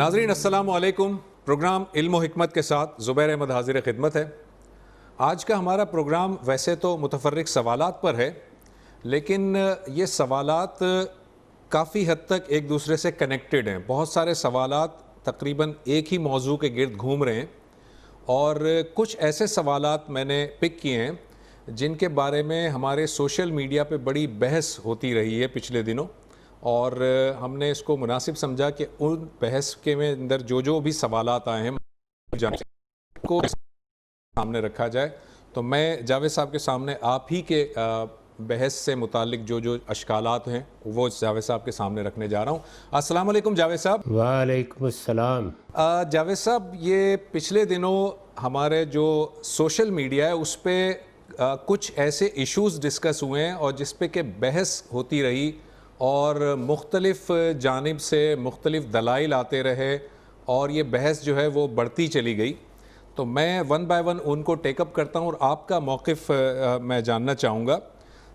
ناظرین السلام علیکم. پروگرام علم و حکمت کے ساتھ زبیر احمد حاضر خدمت ہے. آج کا ہمارا پروگرام ویسے تو متفرق سوالات پر ہے، لیکن یہ سوالات کافی حد تک ایک دوسرے سے کنیکٹڈ ہیں. بہت سارے سوالات تقریباً ایک ہی موضوع کے گرد گھوم رہے ہیں، اور کچھ ایسے سوالات میں نے پک کیے ہیں جن کے بارے میں ہمارے سوشل میڈیا پہ بڑی بحث ہوتی رہی ہے پچھلے دنوں، اور ہم نے اس کو مناسب سمجھا کہ ان بحث کے میں اندر جو بھی سوالات آئے ہیں کو سامنے رکھا جائے. تو میں جاوید صاحب کے سامنے آپ ہی کے بحث سے متعلق جو اشکالات ہیں وہ جاوید صاحب کے سامنے رکھنے جا رہا ہوں. السلام علیکم جاوید صاحب. وعلیکم السلام. جاوید صاحب، یہ پچھلے دنوں ہمارے جو سوشل میڈیا ہے اس پہ کچھ ایسے ایشوز ڈسکس ہوئے ہیں اور جس پہ کہ بحث ہوتی رہی اور مختلف جانب سے مختلف دلائل آتے رہے، اور یہ بحث جو ہے وہ بڑھتی چلی گئی. تو میں ون بائی ون ان کو ٹیک اپ کرتا ہوں اور آپ کا موقف میں جاننا چاہوں گا.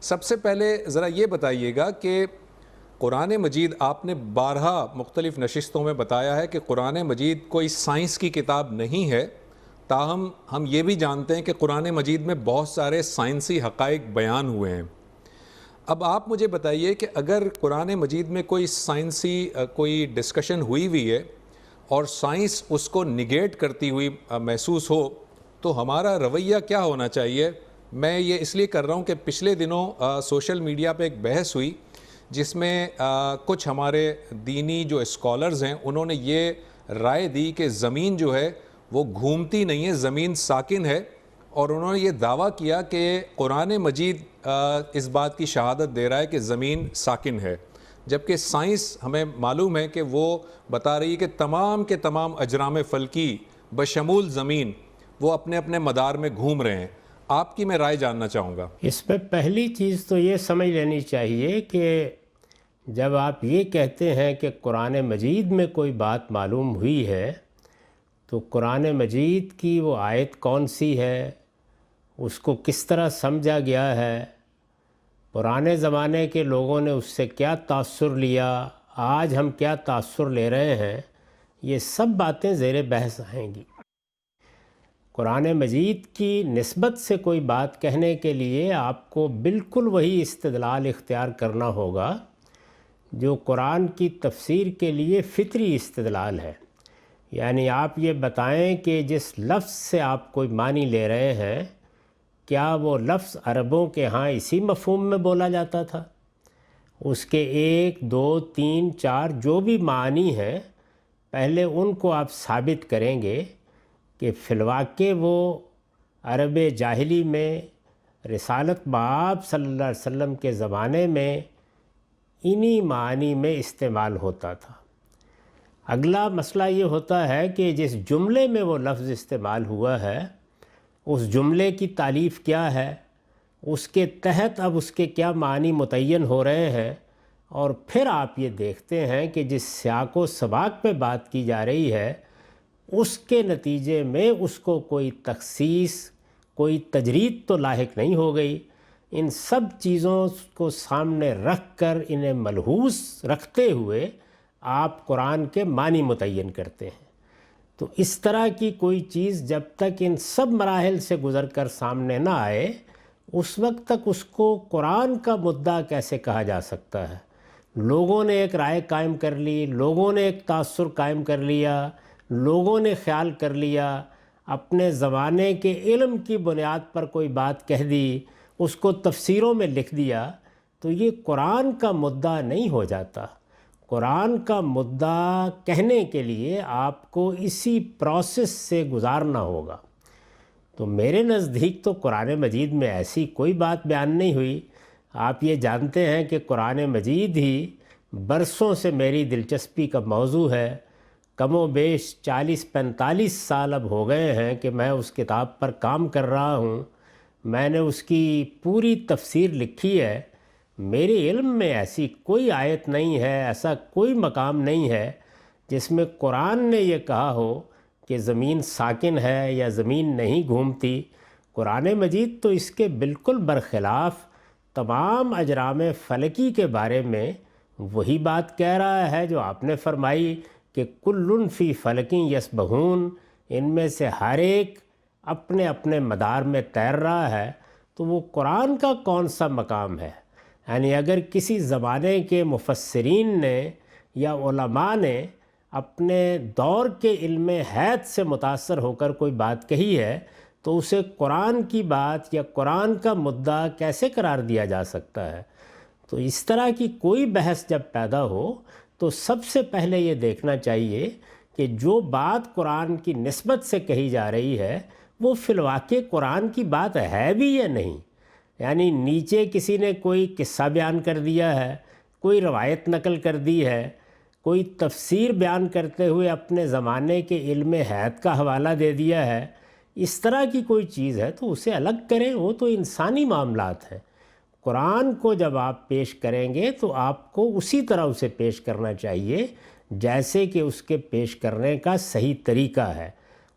سب سے پہلے ذرا یہ بتائیے گا کہ قرآن مجید، آپ نے بارہا مختلف نشستوں میں بتایا ہے کہ قرآن مجید کوئی سائنس کی کتاب نہیں ہے، تاہم ہم یہ بھی جانتے ہیں کہ قرآن مجید میں بہت سارے سائنسی حقائق بیان ہوئے ہیں. اب آپ مجھے بتائیے کہ اگر قرآن مجید میں کوئی سائنسی کوئی ڈسکشن ہوئی ہے اور سائنس اس کو نگیٹ کرتی ہوئی محسوس ہو تو ہمارا رویہ کیا ہونا چاہیے؟ میں یہ اس لیے کر رہا ہوں کہ پچھلے دنوں سوشل میڈیا پہ ایک بحث ہوئی جس میں کچھ ہمارے دینی جو اسکالرز ہیں انہوں نے یہ رائے دی کہ زمین جو ہے وہ گھومتی نہیں ہے، زمین ساکن ہے، اور انہوں نے یہ دعویٰ کیا کہ قرآن مجید اس بات کی شہادت دے رہا ہے کہ زمین ساکن ہے، جبکہ سائنس ہمیں معلوم ہے کہ وہ بتا رہی ہے کہ تمام کے تمام اجرام فلکی بشمول زمین وہ اپنے اپنے مدار میں گھوم رہے ہیں. آپ کی میں رائے جاننا چاہوں گا. اس پہ پہلی چیز تو یہ سمجھ لینی چاہیے کہ جب آپ یہ کہتے ہیں کہ قرآن مجید میں کوئی بات معلوم ہوئی ہے تو قرآن مجید کی وہ آیت کون سی ہے، اس کو کس طرح سمجھا گیا ہے، پرانے زمانے کے لوگوں نے اس سے کیا تاثر لیا، آج ہم کیا تاثر لے رہے ہیں، یہ سب باتیں زیر بحث آئیں گی. قرآن مجید کی نسبت سے کوئی بات کہنے کے لیے آپ کو بالکل وہی استدلال اختیار کرنا ہوگا جو قرآن کی تفسیر کے لیے فطری استدلال ہے. یعنی آپ یہ بتائیں کہ جس لفظ سے آپ کوئی معنی لے رہے ہیں کیا وہ لفظ عربوں کے ہاں اسی مفہوم میں بولا جاتا تھا، اس کے 1 2 3 4 جو بھی معنی ہیں پہلے ان کو آپ ثابت کریں گے کہ فی الواقع وہ عرب جاہلی میں رسالت بآب صلی اللہ علیہ وسلم کے زمانے میں انہی معنی میں استعمال ہوتا تھا. اگلا مسئلہ یہ ہوتا ہے کہ جس جملے میں وہ لفظ استعمال ہوا ہے اس جملے کی تالیف کیا ہے، اس کے تحت اب اس کے کیا معنی متعین ہو رہے ہیں، اور پھر آپ یہ دیکھتے ہیں کہ جس سیاق و سباق پہ بات کی جا رہی ہے اس کے نتیجے میں اس کو کوئی تخصیص کوئی تجرید تو لاحق نہیں ہو گئی. ان سب چیزوں کو سامنے رکھ کر انہیں ملحوظ رکھتے ہوئے آپ قرآن کے معنی متعین کرتے ہیں. تو اس طرح کی کوئی چیز جب تک ان سب مراحل سے گزر کر سامنے نہ آئے اس وقت تک اس کو قرآن کا مدعا کیسے کہا جا سکتا ہے. لوگوں نے ایک رائے قائم کر لی، لوگوں نے ایک تاثر قائم کر لیا، لوگوں نے خیال کر لیا، اپنے زمانے کے علم کی بنیاد پر کوئی بات کہہ دی، اس کو تفسیروں میں لکھ دیا، تو یہ قرآن کا مدعا نہیں ہو جاتا. قرآن کا مدعا کہنے کے لیے آپ کو اسی پروسیس سے گزارنا ہوگا. تو میرے نزدیک تو قرآن مجید میں ایسی کوئی بات بیان نہیں ہوئی. آپ یہ جانتے ہیں کہ قرآن مجید ہی برسوں سے میری دلچسپی کا موضوع ہے. کم و بیش 40-45 سال اب ہو گئے ہیں کہ میں اس کتاب پر کام کر رہا ہوں. میں نے اس کی پوری تفسیر لکھی ہے. میرے علم میں ایسی کوئی آیت نہیں ہے، ایسا کوئی مقام نہیں ہے جس میں قرآن نے یہ کہا ہو کہ زمین ساکن ہے یا زمین نہیں گھومتی. قرآن مجید تو اس کے بالکل برخلاف تمام اجرام فلکی کے بارے میں وہی بات کہہ رہا ہے جو آپ نے فرمائی کہ کل فی فلکیں یسبحون، ان میں سے ہر ایک اپنے اپنے مدار میں تیر رہا ہے، تو وہ قرآن کا کون سا مقام ہے؟ یعنی اگر کسی زمانے کے مفسرین نے یا علماء نے اپنے دور کے علم حیات سے متاثر ہو کر کوئی بات کہی ہے تو اسے قرآن کی بات یا قرآن کا مدعا کیسے قرار دیا جا سکتا ہے؟ تو اس طرح کی کوئی بحث جب پیدا ہو تو سب سے پہلے یہ دیکھنا چاہیے کہ جو بات قرآن کی نسبت سے کہی جا رہی ہے وہ فی الواقع قرآن کی بات ہے بھی یا نہیں۔ یعنی نیچے کسی نے کوئی قصہ بیان کر دیا ہے، کوئی روایت نقل کر دی ہے، کوئی تفسیر بیان کرتے ہوئے اپنے زمانے کے علم حیات کا حوالہ دے دیا ہے، اس طرح کی کوئی چیز ہے تو اسے الگ کریں، وہ تو انسانی معاملات ہیں۔ قرآن کو جب آپ پیش کریں گے تو آپ کو اسی طرح اسے پیش کرنا چاہیے جیسے کہ اس کے پیش کرنے کا صحیح طریقہ ہے۔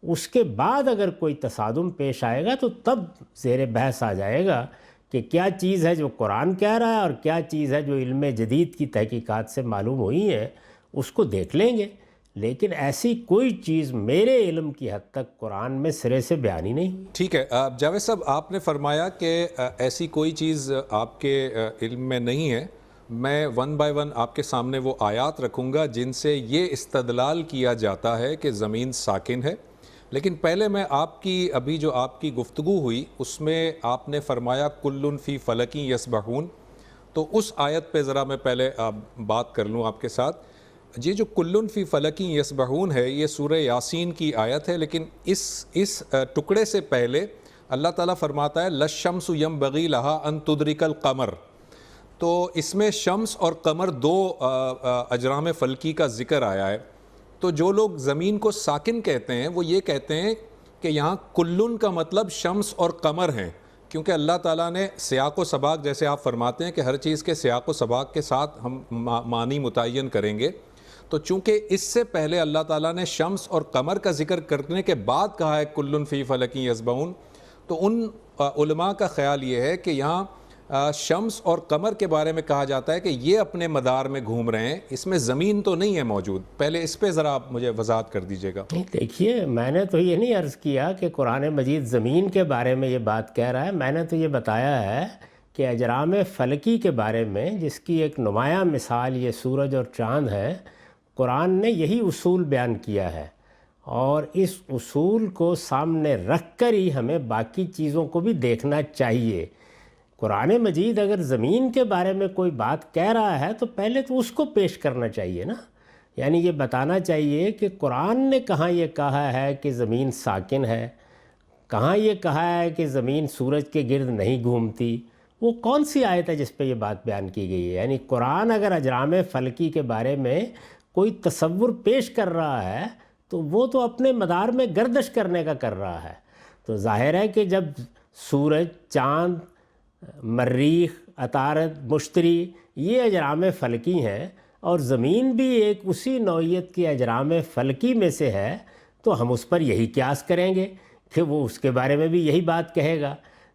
اس کے بعد اگر کوئی تصادم پیش آئے گا تو تب زیر بحث آ جائے گا کہ کیا چیز ہے جو قرآن کہہ رہا ہے اور کیا چیز ہے جو علم جدید کی تحقیقات سے معلوم ہوئی ہے، اس کو دیکھ لیں گے۔ لیکن ایسی کوئی چیز میرے علم کی حد تک قرآن میں سرے سے بیان ہی نہیں ہوئی۔ ٹھیک ہے جاوید صاحب، آپ نے فرمایا کہ ایسی کوئی چیز آپ کے علم میں نہیں ہے۔ میں ون بائی ون آپ کے سامنے وہ آیات رکھوں گا جن سے یہ استدلال کیا جاتا ہے کہ زمین ساکن ہے، لیکن پہلے میں آپ کی ابھی جو آپ کی گفتگو ہوئی اس میں آپ نے فرمایا کل فی فلکی یسبحون، تو اس آیت پہ ذرا میں پہلے بات کر لوں آپ کے ساتھ۔ یہ جو کل فی فلکی یسبحون ہے یہ سورہ یاسین کی آیت ہے، لیکن اس ٹکڑے سے پہلے اللہ تعالیٰ فرماتا ہے للشمس ینبغی لہا ان تدرک القمر، تو اس میں شمس اور قمر دو اجرام فلکی کا ذکر آیا ہے۔ تو جو لوگ زمین کو ساکن کہتے ہیں وہ یہ کہتے ہیں کہ یہاں کلن کا مطلب شمس اور قمر ہیں، کیونکہ اللہ تعالیٰ نے سیاق و سباق، جیسے آپ فرماتے ہیں کہ ہر چیز کے سیاق و سباق کے ساتھ ہم معنی متعین کریں گے، تو چونکہ اس سے پہلے اللہ تعالیٰ نے شمس اور قمر کا ذکر کرنے کے بعد کہا ہے کلن فی فلکی یسبحون، تو ان علماء کا خیال یہ ہے کہ یہاں شمس اور قمر کے بارے میں کہا جاتا ہے کہ یہ اپنے مدار میں گھوم رہے ہیں، اس میں زمین تو نہیں ہے موجود۔ پہلے اس پہ ذرا آپ مجھے وضاحت کر دیجیے گا۔ دیکھیے، میں نے تو یہ نہیں عرض کیا کہ قرآن مجید زمین کے بارے میں یہ بات کہہ رہا ہے، میں نے تو یہ بتایا ہے کہ اجرام فلکی کے بارے میں، جس کی ایک نمایاں مثال یہ سورج اور چاند ہے، قرآن نے یہی اصول بیان کیا ہے، اور اس اصول کو سامنے رکھ کر ہی ہمیں باقی چیزوں کو بھی دیکھنا چاہیے۔ قرآن مجید اگر زمین کے بارے میں کوئی بات کہہ رہا ہے تو پہلے تو اس کو پیش کرنا چاہیے نا، یعنی یہ بتانا چاہیے کہ قرآن نے کہاں یہ کہا ہے کہ زمین ساکن ہے، کہاں یہ کہا ہے کہ زمین سورج کے گرد نہیں گھومتی، وہ کون سی آیت ہے جس پہ یہ بات بیان کی گئی ہے؟ یعنی قرآن اگر اجرام فلکی کے بارے میں کوئی تصور پیش کر رہا ہے تو وہ تو اپنے مدار میں گردش کرنے کا کر رہا ہے۔ تو ظاہر ہے کہ جب سورج، چاند، مریخ، عطارد، مشتری یہ اجرام فلکی ہیں اور زمین بھی ایک اسی نوعیت کی اجرام فلکی میں سے ہے، تو ہم اس پر یہی قیاس کریں گے کہ وہ اس کے بارے میں بھی یہی بات کہے گا۔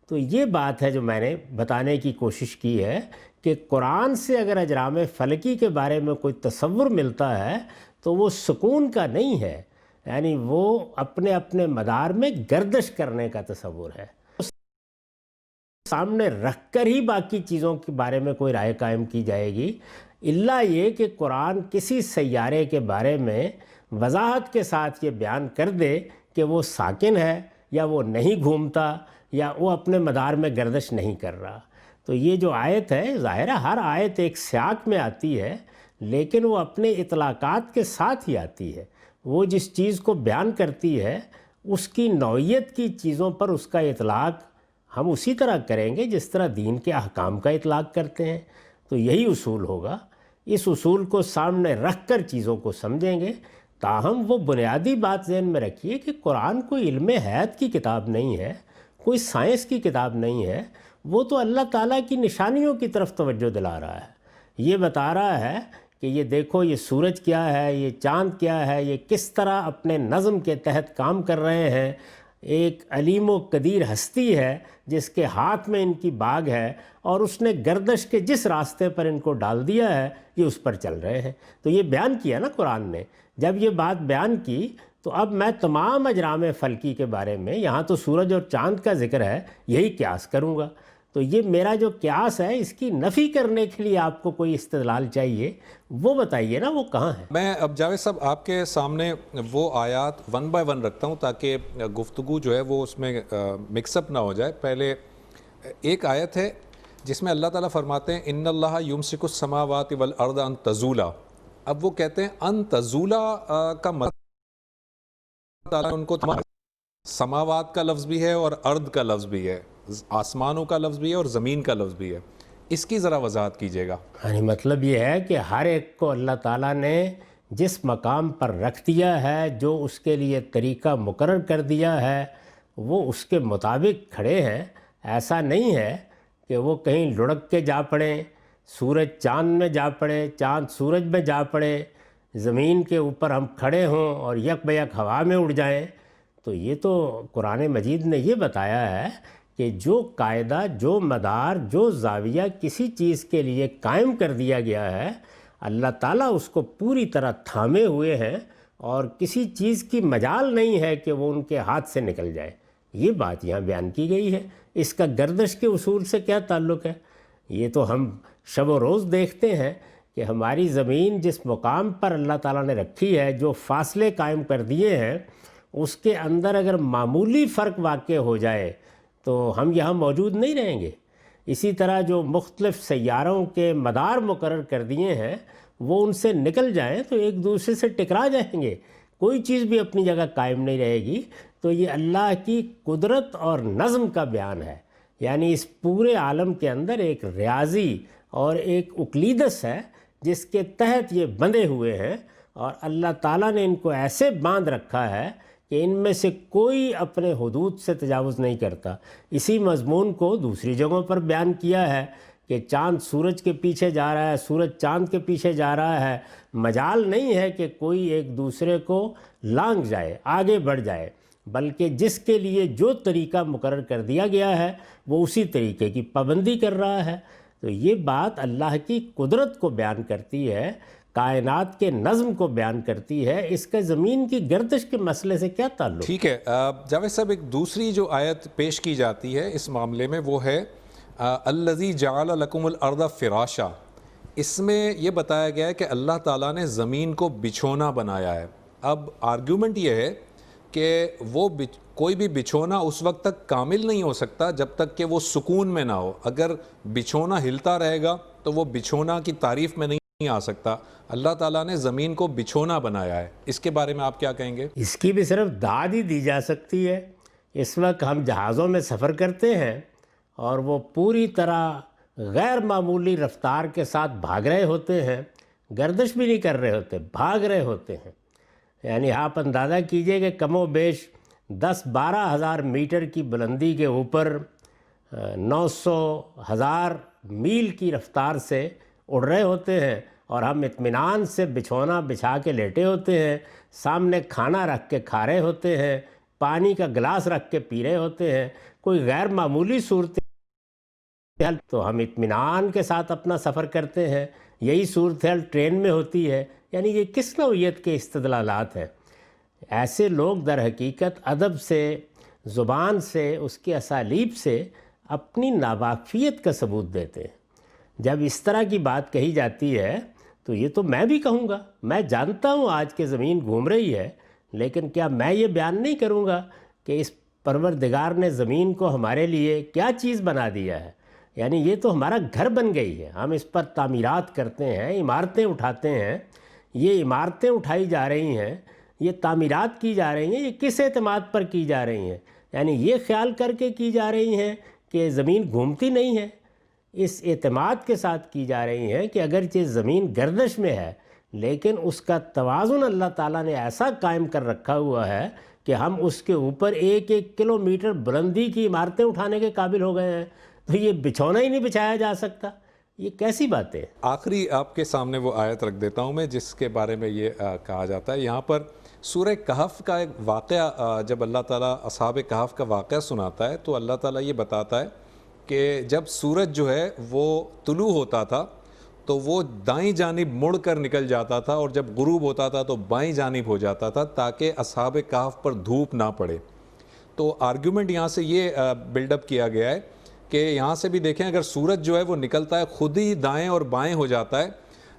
تو یہ بات ہے جو میں نے بتانے کی کوشش کی ہے کہ قرآن سے اگر اجرام فلکی کے بارے میں کوئی تصور ملتا ہے تو وہ سکون کا نہیں ہے، یعنی وہ اپنے اپنے مدار میں گردش کرنے کا تصور ہے۔ سامنے رکھ کر ہی باقی چیزوں کے بارے میں کوئی رائے قائم کی جائے گی، الا یہ کہ قرآن کسی سیارے کے بارے میں وضاحت کے ساتھ یہ بیان کر دے کہ وہ ساکن ہے یا وہ نہیں گھومتا یا وہ اپنے مدار میں گردش نہیں کر رہا۔ تو یہ جو آیت ہے، ظاہر ہے ہر آیت ایک سیاق میں آتی ہے، لیکن وہ اپنے اطلاقات کے ساتھ ہی آتی ہے۔ وہ جس چیز کو بیان کرتی ہے اس کی نوعیت کی چیزوں پر اس کا اطلاق ہم اسی طرح کریں گے جس طرح دین کے احکام کا اطلاق کرتے ہیں۔ تو یہی اصول ہوگا، اس اصول کو سامنے رکھ کر چیزوں کو سمجھیں گے۔ تاہم وہ بنیادی بات ذہن میں رکھیے کہ قرآن کوئی علم حیات کی کتاب نہیں ہے، کوئی سائنس کی کتاب نہیں ہے، وہ تو اللہ تعالیٰ کی نشانیوں کی طرف توجہ دلا رہا ہے۔ یہ بتا رہا ہے کہ یہ دیکھو، یہ سورج کیا ہے، یہ چاند کیا ہے، یہ کس طرح اپنے نظم کے تحت کام کر رہے ہیں۔ ایک علیم و قدیر ہستی ہے جس کے ہاتھ میں ان کی باغ ہے، اور اس نے گردش کے جس راستے پر ان کو ڈال دیا ہے یہ اس پر چل رہے ہیں۔ تو یہ بیان کیا نا قرآن نے جب یہ بات بیان کی تو اب میں تمام اجرام فلکی کے بارے میں، یہاں تو سورج اور چاند کا ذکر ہے، یہی قیاس کروں گا۔ تو یہ میرا جو قیاس ہے، اس کی نفی کرنے کے لیے آپ کو کوئی استدلال چاہیے، وہ بتائیے نا، وہ کہاں ہے؟ میں اب جاوید صاحب آپ کے سامنے وہ آیات ون بائی ون رکھتا ہوں تاکہ گفتگو جو ہے وہ اس میں مکس اپ نہ ہو جائے۔ پہلے ایک آیت ہے جس میں اللہ تعالیٰ فرماتے ہیں ان اللہ یمسک السماوات والارض ان تزولا۔ اب وہ کہتے ہیں ان تزولا کا مطلب تعالیٰ ان کو سماوات کا لفظ بھی ہے اور ارض کا لفظ بھی ہے، آسمانوں کا لفظ بھی ہے اور زمین کا لفظ بھی ہے، اس کی ذرا وضاحت کیجیے گا۔ یعنی مطلب یہ ہے کہ ہر ایک کو اللہ تعالیٰ نے جس مقام پر رکھ دیا ہے، جو اس کے لیے طریقہ مقرر کر دیا ہے، وہ اس کے مطابق کھڑے ہیں۔ ایسا نہیں ہے کہ وہ کہیں لڑک کے جا پڑیں، سورج چاند میں جا پڑے، چاند سورج میں جا پڑے، زمین کے اوپر ہم کھڑے ہوں اور یک بیک ہوا میں اڑ جائیں۔ تو یہ تو قرآن مجید نے یہ بتایا ہے کہ جو قاعدہ، جو مدار، جو زاویہ کسی چیز کے لیے قائم کر دیا گیا ہے، اللہ تعالیٰ اس کو پوری طرح تھامے ہوئے ہیں اور کسی چیز کی مجال نہیں ہے کہ وہ ان کے ہاتھ سے نکل جائے۔ یہ بات یہاں بیان کی گئی ہے۔ اس کا گردش کے اصول سے کیا تعلق ہے؟ یہ تو ہم شب و روز دیکھتے ہیں کہ ہماری زمین جس مقام پر اللہ تعالیٰ نے رکھی ہے، جو فاصلے قائم کر دیے ہیں، اس کے اندر اگر معمولی فرق واقع ہو جائے تو ہم یہاں موجود نہیں رہیں گے۔ اسی طرح جو مختلف سیاروں کے مدار مقرر کر دیے ہیں، وہ ان سے نکل جائیں تو ایک دوسرے سے ٹکرا جائیں گے، کوئی چیز بھی اپنی جگہ قائم نہیں رہے گی۔ تو یہ اللہ کی قدرت اور نظم کا بیان ہے، یعنی اس پورے عالم کے اندر ایک ریاضی اور ایک اقلیدس ہے جس کے تحت یہ بندھے ہوئے ہیں، اور اللہ تعالیٰ نے ان کو ایسے باندھ رکھا ہے کہ ان میں سے کوئی اپنے حدود سے تجاوز نہیں کرتا۔ اسی مضمون کو دوسری جگہوں پر بیان کیا ہے کہ چاند سورج کے پیچھے جا رہا ہے، سورج چاند کے پیچھے جا رہا ہے، مجال نہیں ہے کہ کوئی ایک دوسرے کو لانگ جائے، آگے بڑھ جائے، بلکہ جس کے لیے جو طریقہ مقرر کر دیا گیا ہے وہ اسی طریقے کی پابندی کر رہا ہے۔ تو یہ بات اللہ کی قدرت کو بیان کرتی ہے، کائنات کے نظم کو بیان کرتی ہے۔ اس کا زمین کی گردش کے مسئلے سے کیا تعلق؟ ٹھیک ہے جاوید صاحب، ایک دوسری جو آیت پیش کی جاتی ہے اس معاملے میں وہ ہے الذی جعل لکم الارض فراشا۔ اس میں یہ بتایا گیا ہے کہ اللہ تعالیٰ نے زمین کو بچھونا بنایا ہے۔ اب آرگیومنٹ یہ ہے کہ وہ کوئی بھی بچھونا اس وقت تک کامل نہیں ہو سکتا جب تک کہ وہ سکون میں نہ ہو۔ اگر بچھونا ہلتا رہے گا تو وہ بچھونا کی تعریف میں نہیں آ سکتا۔ اللہ تعالیٰ نے زمین کو بچھونا بنایا ہے، اس کے بارے میں آپ کیا کہیں گے؟ اس کی بھی صرف داد ہی دی جا سکتی ہے۔ اس وقت ہم جہازوں میں سفر کرتے ہیں اور وہ پوری طرح غیر معمولی رفتار کے ساتھ بھاگ رہے ہوتے ہیں، گردش بھی نہیں کر رہے ہوتے، بھاگ رہے ہوتے ہیں۔ یعنی آپ اندازہ کیجئے کہ کم و بیش 10-12 ہزار میٹر کی بلندی کے اوپر 900,000 میل کی رفتار سے اڑ رہے ہوتے ہیں، اور ہم اطمینان سے بچھونا بچھا کے لیٹے ہوتے ہیں، سامنے کھانا رکھ کے کھا رہے ہوتے ہیں، پانی کا گلاس رکھ کے پی رہے ہوتے ہیں۔ کوئی غیر معمولی صورت تو ہم اطمینان کے ساتھ اپنا سفر کرتے ہیں۔ یہی صورتحال ٹرین میں ہوتی ہے۔ یعنی یہ کس نوعیت کے استدلالات ہیں؟ ایسے لوگ در حقیقت ادب سے، زبان سے، اس کی اسالیب سے اپنی ناواقفیت کا ثبوت دیتے ہیں۔ جب اس طرح کی بات کہی جاتی ہے تو یہ تو میں بھی کہوں گا، میں جانتا ہوں آج کے زمین گھوم رہی ہے، لیکن کیا میں یہ بیان نہیں کروں گا کہ اس پروردگار نے زمین کو ہمارے لیے کیا چیز بنا دیا ہے؟ یعنی یہ تو ہمارا گھر بن گئی ہے، ہم اس پر تعمیرات کرتے ہیں، عمارتیں اٹھاتے ہیں۔ یہ عمارتیں اٹھائی جا رہی ہیں، یہ تعمیرات کی جا رہی ہیں، یہ کس اعتماد پر کی جا رہی ہیں؟ یعنی یہ خیال کر کے کی جا رہی ہیں کہ زمین گھومتی نہیں ہے، اس اعتماد کے ساتھ کی جا رہی ہیں کہ اگرچہ زمین گردش میں ہے لیکن اس کا توازن اللہ تعالیٰ نے ایسا قائم کر رکھا ہوا ہے کہ ہم اس کے اوپر 1-1 کلومیٹر بلندی کی عمارتیں اٹھانے کے قابل ہو گئے ہیں۔ تو یہ بچھونا ہی نہیں بچھایا جا سکتا، یہ کیسی بات ہے؟ آخری آپ کے سامنے وہ آیت رکھ دیتا ہوں میں جس کے بارے میں یہ کہا جاتا ہے یہاں پر سورہ کہف کا ایک واقعہ، جب اللہ تعالیٰ اصحاب کہف کا واقعہ سناتا ہے تو اللہ تعالیٰ یہ بتاتا ہے کہ جب سورج جو ہے وہ طلوع ہوتا تھا تو وہ دائیں جانب مڑ کر نکل جاتا تھا اور جب غروب ہوتا تھا تو بائیں جانب ہو جاتا تھا تاکہ اصحاب کہف پر دھوپ نہ پڑے. تو آرگیومنٹ یہاں سے یہ بلڈ اپ کیا گیا ہے کہ یہاں سے بھی دیکھیں اگر سورج جو ہے وہ نکلتا ہے خود ہی دائیں اور بائیں ہو جاتا ہے.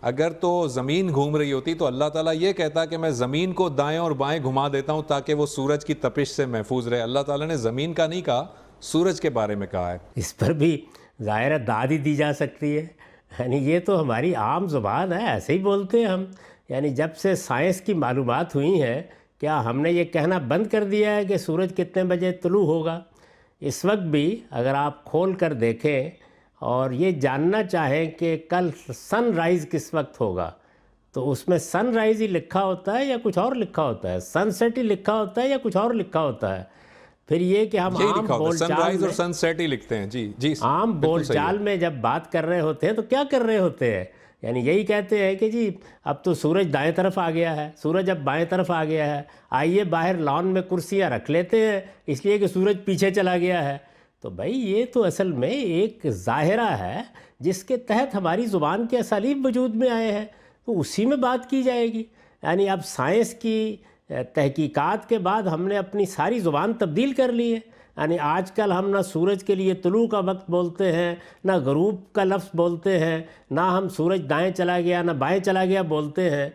اگر تو زمین گھوم رہی ہوتی تو اللہ تعالیٰ یہ کہتا کہ میں زمین کو دائیں اور بائیں گھما دیتا ہوں تاکہ وہ سورج کی تپش سے محفوظ رہے. اللہ تعالیٰ نے زمین کا نہیں کہا, سورج کے بارے میں کہا ہے. اس پر بھی ظاہر داد ہی دی جا سکتی ہے. یعنی یہ تو ہماری عام زبان ہے, ایسے ہی بولتے ہیں ہم. یعنی جب سے سائنس کی معلومات ہوئی ہیں, کیا ہم نے یہ کہنا بند کر دیا ہے کہ سورج کتنے بجے طلوع ہوگا؟ اس وقت بھی اگر آپ کھول کر دیکھیں اور یہ جاننا چاہیں کہ کل سن رائز کس وقت ہوگا, تو اس میں سن رائز ہی لکھا ہوتا ہے یا کچھ اور لکھا ہوتا ہے, سن سیٹ ہی لکھا ہوتا ہے یا کچھ اور لکھا ہوتا ہے. پھر یہ کہ ہم عام بول سن چال رائز اور میں سن سیٹ ہی لکھتے ہیں. جی عام بول چال میں جب بات کر رہے ہوتے ہیں تو کیا کر رہے ہوتے ہیں؟ یعنی یہی کہتے ہیں کہ جی اب تو سورج دائیں طرف آ گیا ہے, سورج اب بائیں طرف آ گیا ہے, آئیے باہر لان میں کرسیاں رکھ لیتے ہیں اس لیے کہ سورج پیچھے چلا گیا ہے. تو بھائی یہ تو اصل میں ایک ظاہرہ ہے جس کے تحت ہماری زبان کے اسالیب وجود میں آئے ہیں, تو اسی میں بات کی جائے گی. یعنی اب سائنس کی تحقیقات کے بعد ہم نے اپنی ساری زبان تبدیل کر لی ہے. یعنی آج کل ہم نہ سورج کے لیے طلوع کا وقت بولتے ہیں, نہ غروب کا لفظ بولتے ہیں, نہ ہم سورج دائیں چلا گیا نہ بائیں چلا گیا بولتے ہیں.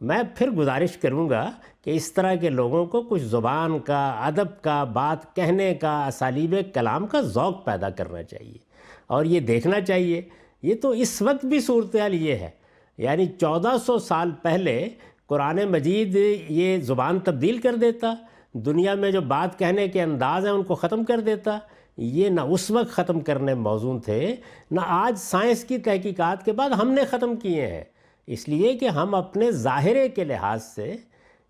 میں پھر گزارش کروں گا کہ اس طرح کے لوگوں کو کچھ زبان کا, ادب کا, بات کہنے کا, اسالیب کلام کا ذوق پیدا کرنا چاہیے اور یہ دیکھنا چاہیے. یہ تو اس وقت بھی صورتحال یہ ہے. یعنی 1400 سال پہلے قرآن مجید یہ زبان تبدیل کر دیتا, دنیا میں جو بات کہنے کے انداز ہیں ان کو ختم کر دیتا. یہ نہ اس وقت ختم کرنے موزوں تھے, نہ آج سائنس کی تحقیقات کے بعد ہم نے ختم کیے ہیں. اس لیے کہ ہم اپنے ظاہرے کے لحاظ سے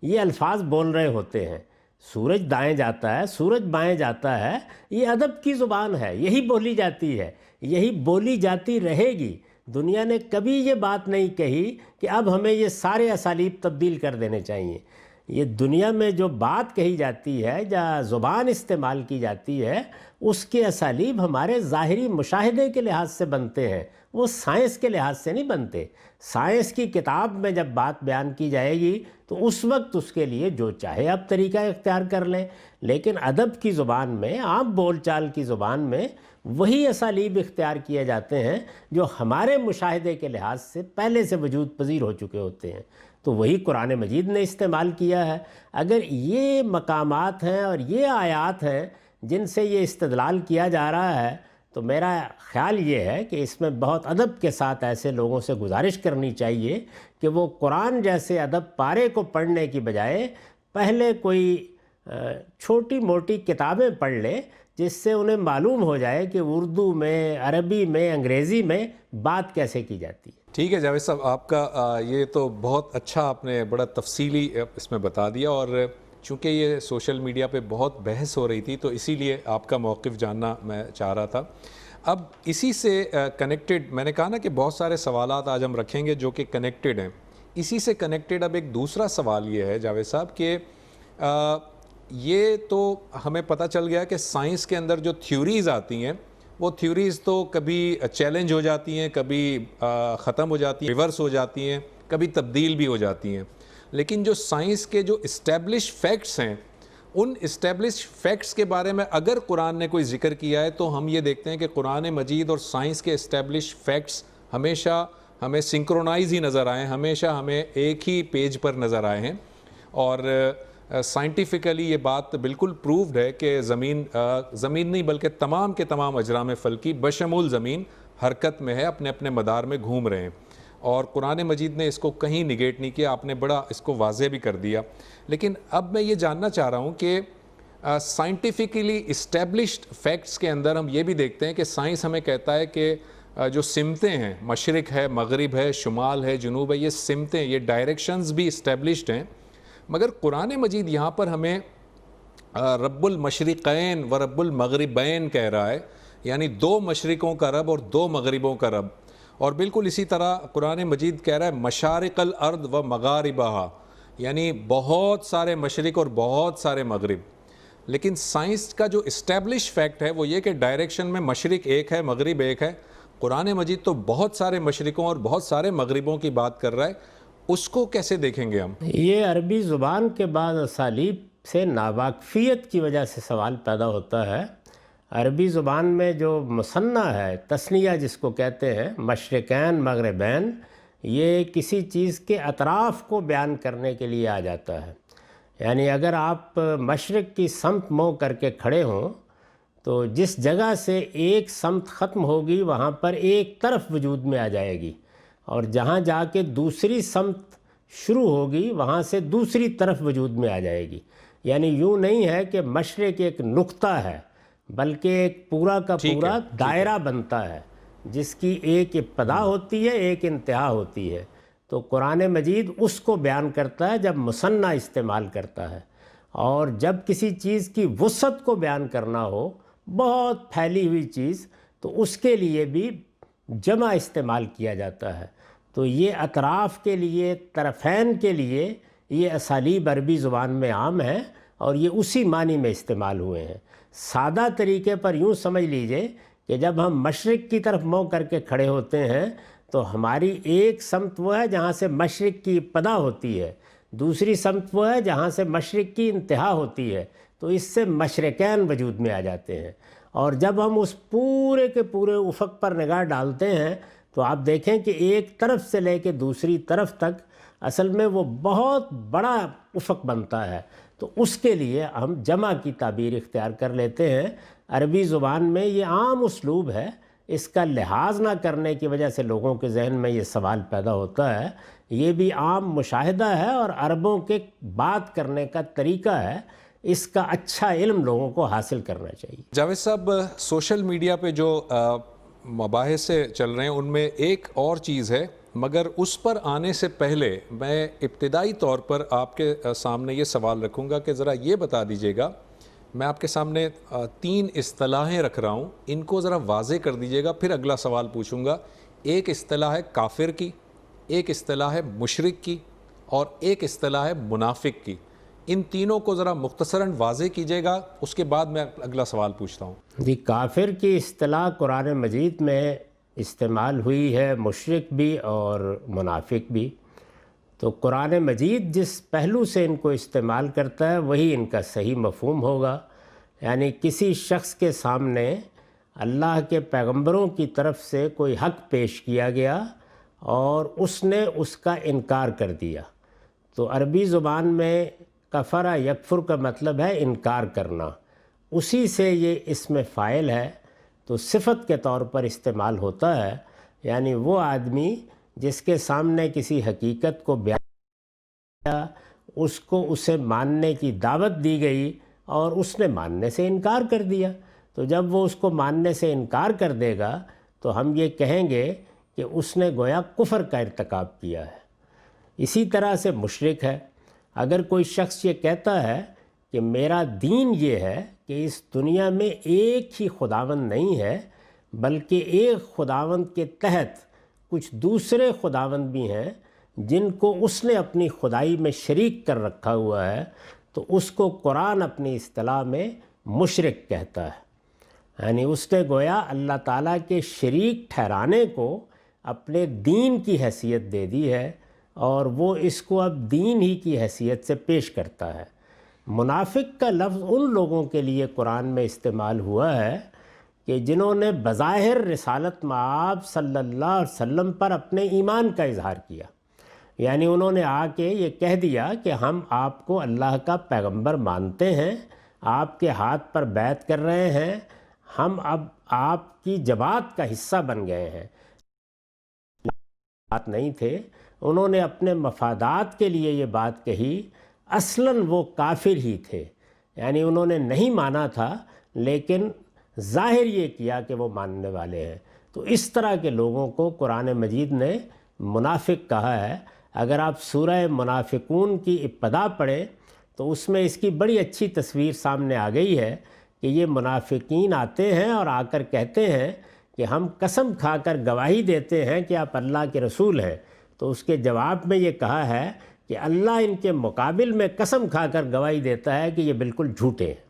یہ الفاظ بول رہے ہوتے ہیں. سورج دائیں جاتا ہے, سورج بائیں جاتا ہے, یہ ادب کی زبان ہے, یہی بولی جاتی ہے, یہی بولی جاتی رہے گی. دنیا نے کبھی یہ بات نہیں کہی کہ اب ہمیں یہ سارے اسالیب تبدیل کر دینے چاہیے. یہ دنیا میں جو بات کہی جاتی ہے یا زبان استعمال کی جاتی ہے اس کے اسالیب ہمارے ظاہری مشاہدے کے لحاظ سے بنتے ہیں, وہ سائنس کے لحاظ سے نہیں بنتے. سائنس کی کتاب میں جب بات بیان کی جائے گی تو اس وقت اس کے لیے جو چاہے آپ طریقہ اختیار کر لیں, لیکن ادب کی زبان میں, عام بول چال کی زبان میں وہی اسالیب اختیار کیے جاتے ہیں جو ہمارے مشاہدے کے لحاظ سے پہلے سے وجود پذیر ہو چکے ہوتے ہیں. تو وہی قرآن مجید نے استعمال کیا ہے. اگر یہ مقامات ہیں اور یہ آیات ہیں جن سے یہ استدلال کیا جا رہا ہے تو میرا خیال یہ ہے کہ اس میں بہت ادب کے ساتھ ایسے لوگوں سے گزارش کرنی چاہیے کہ وہ قرآن جیسے ادب پارے کو پڑھنے کی بجائے پہلے کوئی چھوٹی موٹی کتابیں پڑھ لے جس سے انہیں معلوم ہو جائے کہ اردو میں, عربی میں, انگریزی میں بات کیسے کی جاتی ہے. ٹھیک ہے جاوید صاحب, آپ کا یہ تو بہت اچھا آپ نے بڑا تفصیلی اس میں بتا دیا, اور چونکہ یہ سوشل میڈیا پہ بہت بحث ہو رہی تھی تو اسی لیے آپ کا موقف جاننا میں چاہ رہا تھا. اب اسی سے کنیکٹڈ, میں نے کہا نا کہ بہت سارے سوالات آج ہم رکھیں گے جو کہ کنیکٹڈ ہیں. اسی سے کنیکٹڈ اب ایک دوسرا سوال یہ ہے جاوید صاحب کہ یہ تو ہمیں پتہ چل گیا کہ سائنس کے اندر جو تھیوریز آتی ہیں وہ تھیوریز تو کبھی چیلنج ہو جاتی ہیں, کبھی ختم ہو جاتی ہیں, ریورس ہو جاتی ہیں, کبھی تبدیل بھی ہو جاتی ہیں. لیکن جو سائنس کے جو اسٹیبلش فیکٹس ہیں ان اسٹیبلش فیکٹس کے بارے میں اگر قرآن نے کوئی ذکر کیا ہے تو ہم یہ دیکھتے ہیں کہ قرآن مجید اور سائنس کے اسٹیبلش فیکٹس ہمیشہ ہمیں سنکرونائز ہی نظر آئے ہیں, ہمیشہ ہمیں ایک ہی پیج پر نظر آئے ہیں. اور سائنٹیفکلی یہ بات بالکل پرووڈ ہے کہ زمین نہیں بلکہ تمام کے تمام اجرام فلکی بشمول زمین حرکت میں ہے, اپنے اپنے مدار میں گھوم رہے ہیں. اور قرآن مجید نے اس کو کہیں نگیٹ نہیں کیا, آپ نے بڑا اس کو واضح بھی کر دیا. لیکن اب میں یہ جاننا چاہ رہا ہوں کہ سائنٹیفکلی اسٹیبلشڈ فیکٹس کے اندر ہم یہ بھی دیکھتے ہیں کہ سائنس ہمیں کہتا ہے کہ جو سمتیں ہیں, مشرق ہے, مغرب ہے, شمال ہے, جنوب ہے, یہ سمتیں, یہ ڈائریکشنز بھی اسٹیبلشڈ ہیں. مگر قرآن مجید یہاں پر ہمیں رب المشرقین و رب المغربین کہہ رہا ہے, یعنی 2 مشرقوں کا رب اور 2 مغربوں کا رب. اور بالکل اسی طرح قرآن مجید کہہ رہا ہے مشارق الارض و مغاربہا, یعنی بہت سارے مشرق اور بہت سارے مغرب. لیکن سائنس کا جو اسٹیبلش فیکٹ ہے وہ یہ کہ ڈائریکشن میں مشرق ایک ہے, مغرب ایک ہے. قرآن مجید تو بہت سارے مشرقوں اور بہت سارے مغربوں کی بات کر رہا ہے، اس کو کیسے دیکھیں گے ہم؟ یہ عربی زبان کے بعد اسالیب سے ناواقفیت کی وجہ سے سوال پیدا ہوتا ہے۔ عربی زبان میں جو مثنیٰ ہے، تثنیہ جس کو کہتے ہیں، مشرقین مغربین، یہ کسی چیز کے اطراف کو بیان کرنے کے لیے آ جاتا ہے۔ یعنی اگر آپ مشرق کی سمت منہ کر کے کھڑے ہوں تو جس جگہ سے ایک سمت ختم ہوگی وہاں پر ایک طرف وجود میں آ جائے گی، اور جہاں جا کے دوسری سمت شروع ہوگی وہاں سے دوسری طرف وجود میں آ جائے گی۔ یعنی یوں نہیں ہے کہ مشرق ایک نقطہ ہے، بلکہ ایک پورا کا پورا دائرہ بنتا ہے جس کی ایک ابتدا ہوتی ہے، ایک انتہا ہوتی ہے۔ تو قرآن مجید اس کو بیان کرتا ہے جب مثنیٰ استعمال کرتا ہے، اور جب کسی چیز کی وسعت کو بیان کرنا ہو، بہت پھیلی ہوئی چیز، تو اس کے لیے بھی جمع استعمال کیا جاتا ہے۔ تو یہ اطراف کے لیے، طرفین کے لیے یہ اسالیب عربی زبان میں عام ہیں، اور یہ اسی معنی میں استعمال ہوئے ہیں۔ سادہ طریقے پر یوں سمجھ لیجئے کہ جب ہم مشرق کی طرف منہ کر کے کھڑے ہوتے ہیں تو ہماری ایک سمت وہ ہے جہاں سے مشرق کی ابتدا ہوتی ہے، دوسری سمت وہ ہے جہاں سے مشرق کی انتہا ہوتی ہے، تو اس سے مشرقین وجود میں آ جاتے ہیں۔ اور جب ہم اس پورے کے پورے افق پر نگاہ ڈالتے ہیں تو آپ دیکھیں کہ ایک طرف سے لے کے دوسری طرف تک اصل میں وہ بہت بڑا افق بنتا ہے۔ تو اس کے لیے ہم جمع کی تعبیر اختیار کر لیتے ہیں۔ عربی زبان میں یہ عام اسلوب ہے، اس کا لحاظ نہ کرنے کی وجہ سے لوگوں کے ذہن میں یہ سوال پیدا ہوتا ہے۔ یہ بھی عام مشاہدہ ہے اور عربوں کے بات کرنے کا طریقہ ہے، اس کا اچھا علم لوگوں کو حاصل کرنا چاہیے۔ جاوید صاحب، سوشل میڈیا پہ جو مباحث چل رہے ہیں ان میں ایک اور چیز ہے، مگر اس پر آنے سے پہلے میں ابتدائی طور پر آپ کے سامنے یہ سوال رکھوں گا کہ ذرا یہ بتا دیجیے گا، میں آپ کے سامنے 3 اصطلاحیں رکھ رہا ہوں، ان کو ذرا واضح کر دیجیے گا، پھر اگلا سوال پوچھوں گا۔ ایک اصطلاح ہے کافر کی، ایک اصطلاح ہے مشرک کی، اور ایک اصطلاح ہے منافق کی۔ ان تینوں کو ذرا مختصراً واضح کیجیے گا، اس کے بعد میں اگلا سوال پوچھتا ہوں۔ جی، کافر کی اصطلاح قرآن مجید میں استعمال ہوئی ہے، مشرک بھی اور منافق بھی۔ تو قرآن مجید جس پہلو سے ان کو استعمال کرتا ہے وہی ان کا صحیح مفہوم ہوگا۔ یعنی کسی شخص کے سامنے اللہ کے پیغمبروں کی طرف سے کوئی حق پیش کیا گیا اور اس نے اس کا انکار کر دیا، تو عربی زبان میں کفر یکفر کا مطلب ہے انکار کرنا، اسی سے یہ اسم فاعل ہے، تو صفت کے طور پر استعمال ہوتا ہے۔ یعنی وہ آدمی جس کے سامنے کسی حقیقت کو بیان کیا، اس کو اسے ماننے کی دعوت دی گئی اور اس نے ماننے سے انکار کر دیا، تو جب وہ اس کو ماننے سے انکار کر دے گا تو ہم یہ کہیں گے کہ اس نے گویا کفر کا ارتکاب کیا ہے۔ اسی طرح سے مشرک ہے۔ اگر کوئی شخص یہ کہتا ہے کہ میرا دین یہ ہے کہ اس دنیا میں ایک ہی خداوند نہیں ہے، بلکہ ایک خداوند کے تحت کچھ دوسرے خداوند بھی ہیں جن کو اس نے اپنی خدائی میں شریک کر رکھا ہوا ہے، تو اس کو قرآن اپنی اصطلاح میں مشرک کہتا ہے۔ یعنی اس نے گویا اللہ تعالیٰ کے شریک ٹھہرانے کو اپنے دین کی حیثیت دے دی ہے، اور وہ اس کو اب دین ہی کی حیثیت سے پیش کرتا ہے۔ منافق کا لفظ ان لوگوں کے لیے قرآن میں استعمال ہوا ہے کہ جنہوں نے بظاہر رسالت مآب صلی اللہ علیہ وسلم پر اپنے ایمان کا اظہار کیا۔ یعنی انہوں نے آ کے یہ کہہ دیا کہ ہم آپ کو اللہ کا پیغمبر مانتے ہیں، آپ کے ہاتھ پر بیعت کر رہے ہیں، ہم اب آپ کی جماعت کا حصہ بن گئے ہیں۔ بات نہیں تھے، انہوں نے اپنے مفادات کے لیے یہ بات کہی، اصلاً وہ کافر ہی تھے۔ یعنی انہوں نے نہیں مانا تھا لیکن ظاہر یہ کیا کہ وہ ماننے والے ہیں۔ تو اس طرح کے لوگوں کو قرآن مجید نے منافق کہا ہے۔ اگر آپ سورہ منافقون کی ابتدا پڑھیں تو اس میں اس کی بڑی اچھی تصویر سامنے آ گئی ہے کہ یہ منافقین آتے ہیں اور آ کر کہتے ہیں کہ ہم قسم کھا کر گواہی دیتے ہیں کہ آپ اللہ کے رسول ہیں، تو اس کے جواب میں یہ کہا ہے کہ اللہ ان کے مقابل میں قسم کھا کر گواہی دیتا ہے کہ یہ بالکل جھوٹے ہیں۔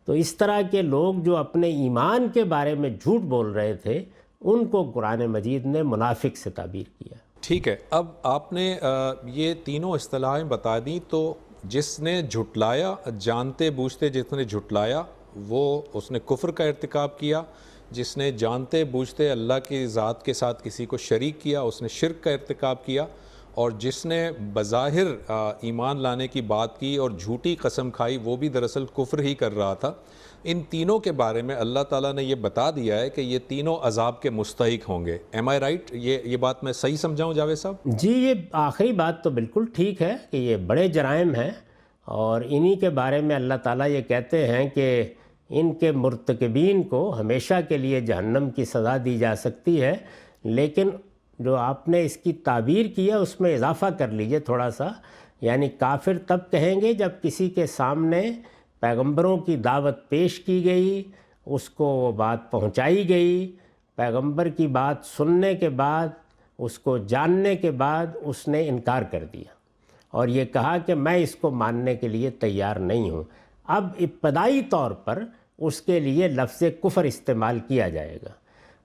تو اس طرح کے لوگ جو اپنے ایمان کے بارے میں جھوٹ بول رہے تھے، ان کو قرآن مجید نے منافق سے تعبیر کیا۔ ٹھیک ہے، اب آپ نے یہ تینوں اصطلاحیں بتا دیں، تو جس نے جھٹلایا، جانتے بوجھتے جس نے جھٹلایا وہ اس نے کفر کا ارتکاب کیا، جس نے جانتے بوجھتے اللہ کی ذات کے ساتھ کسی کو شریک کیا اس نے شرک کا ارتکاب کیا، اور جس نے بظاہر ایمان لانے کی بات کی اور جھوٹی قسم کھائی وہ بھی دراصل کفر ہی کر رہا تھا۔ ان تینوں کے بارے میں اللہ تعالیٰ نے یہ بتا دیا ہے کہ یہ تینوں عذاب کے مستحق ہوں گے۔ ایم آئی رائٹ؟ یہ بات میں صحیح سمجھاؤں جاوید صاحب؟ جی، یہ آخری بات تو بالکل ٹھیک ہے کہ یہ بڑے جرائم ہیں، اور انہی کے بارے میں اللہ تعالیٰ یہ کہتے ہیں کہ ان کے مرتکبین کو ہمیشہ کے لیے جہنم کی سزا دی جا سکتی ہے۔ لیکن جو آپ نے اس کی تعبیر کی ہے اس میں اضافہ کر لیجئے تھوڑا سا، یعنی کافر تب کہیں گے جب کسی کے سامنے پیغمبروں کی دعوت پیش کی گئی، اس کو وہ بات پہنچائی گئی، پیغمبر کی بات سننے کے بعد، اس کو جاننے کے بعد اس نے انکار کر دیا اور یہ کہا کہ میں اس کو ماننے کے لیے تیار نہیں ہوں۔ اب ابتدائی طور پر اس کے لیے لفظ کفر استعمال کیا جائے گا،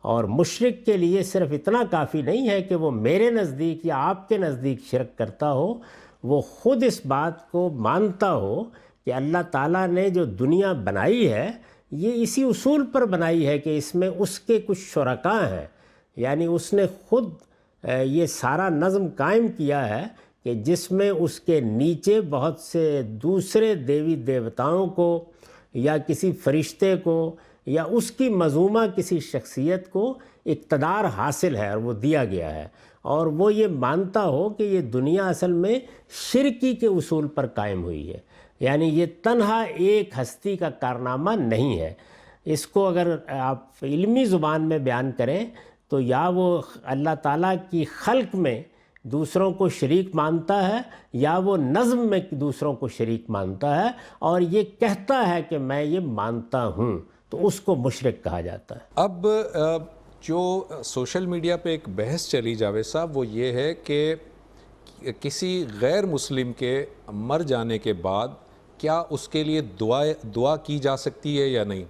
اور مشرک کے لیے صرف اتنا کافی نہیں ہے کہ وہ میرے نزدیک یا آپ کے نزدیک شرک کرتا ہو، وہ خود اس بات کو مانتا ہو کہ اللہ تعالیٰ نے جو دنیا بنائی ہے یہ اسی اصول پر بنائی ہے کہ اس میں اس کے کچھ شرکاء ہیں، یعنی اس نے خود یہ سارا نظم قائم کیا ہے کہ جس میں اس کے نیچے بہت سے دوسرے دیوی دیوتاؤں کو یا کسی فرشتے کو یا اس کی مظلومہ کسی شخصیت کو اقتدار حاصل ہے اور وہ دیا گیا ہے، اور وہ یہ مانتا ہو کہ یہ دنیا اصل میں شرکی کے اصول پر قائم ہوئی ہے، یعنی یہ تنہا ایک ہستی کا کارنامہ نہیں ہے۔ اس کو اگر آپ علمی زبان میں بیان کریں تو یا وہ اللہ تعالیٰ کی خلق میں دوسروں کو شریک مانتا ہے یا وہ نظم میں دوسروں کو شریک مانتا ہے اور یہ کہتا ہے کہ میں یہ مانتا ہوں، تو اس کو مشرک کہا جاتا ہے۔ اب جو سوشل میڈیا پہ ایک بحث چلی جاوید صاحب وہ یہ ہے کہ کسی غیر مسلم کے مر جانے کے بعد کیا اس کے لیے دعا کی جا سکتی ہے یا نہیں؟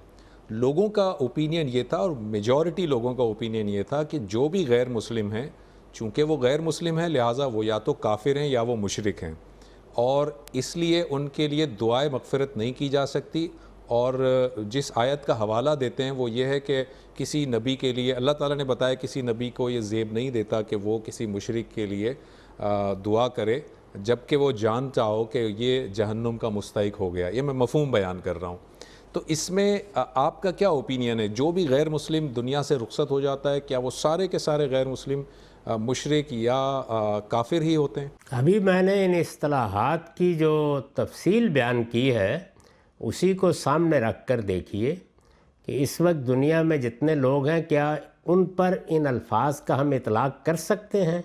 لوگوں کا اوپینین یہ تھا، اور میجورٹی لوگوں کا اوپینین یہ تھا کہ جو بھی غیر مسلم ہیں، چونکہ وہ غیر مسلم ہیں لہٰذا وہ یا تو کافر ہیں یا وہ مشرک ہیں، اور اس لیے ان کے لیے دعائے مغفرت نہیں کی جا سکتی۔ اور جس آیت کا حوالہ دیتے ہیں وہ یہ ہے کہ کسی نبی کے لیے اللہ تعالیٰ نے بتایا کسی نبی کو یہ زیب نہیں دیتا کہ وہ کسی مشرک کے لیے دعا کرے جب کہ وہ جانتا ہو کہ یہ جہنم کا مستحق ہو گیا۔ یہ میں مفہوم بیان کر رہا ہوں۔ تو اس میں آپ کا کیا اوپینین ہے؟ جو بھی غیر مسلم دنیا سے رخصت ہو جاتا ہے کیا وہ سارے کے سارے غیر مسلم مشرک یا کافر ہی ہوتے ہیں؟ ابھی میں نے ان اصطلاحات کی جو تفصیل بیان کی ہے اسی کو سامنے رکھ کر دیکھیے کہ اس وقت دنیا میں جتنے لوگ ہیں کیا ان پر ان الفاظ کا ہم اطلاق کر سکتے ہیں؟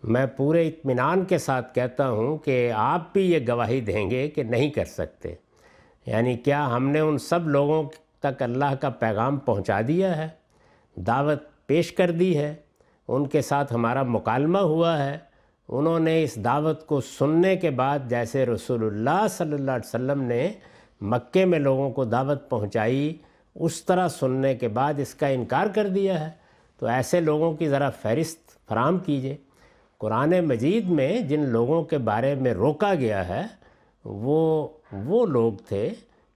میں پورے اطمینان کے ساتھ کہتا ہوں کہ آپ بھی یہ گواہی دیں گے کہ نہیں کر سکتے۔ یعنی کیا ہم نے ان سب لوگوں تک اللہ کا پیغام پہنچا دیا ہے، دعوت پیش کر دی ہے، ان کے ساتھ ہمارا مکالمہ ہوا ہے، انہوں نے اس دعوت کو سننے کے بعد جیسے رسول اللہ صلی اللہ علیہ وسلم نے مکے میں لوگوں کو دعوت پہنچائی اس طرح سننے کے بعد اس کا انکار کر دیا ہے، تو ایسے لوگوں کی ذرا فہرست فراہم کیجئے۔ قرآن مجید میں جن لوگوں کے بارے میں روکا گیا ہے وہ لوگ تھے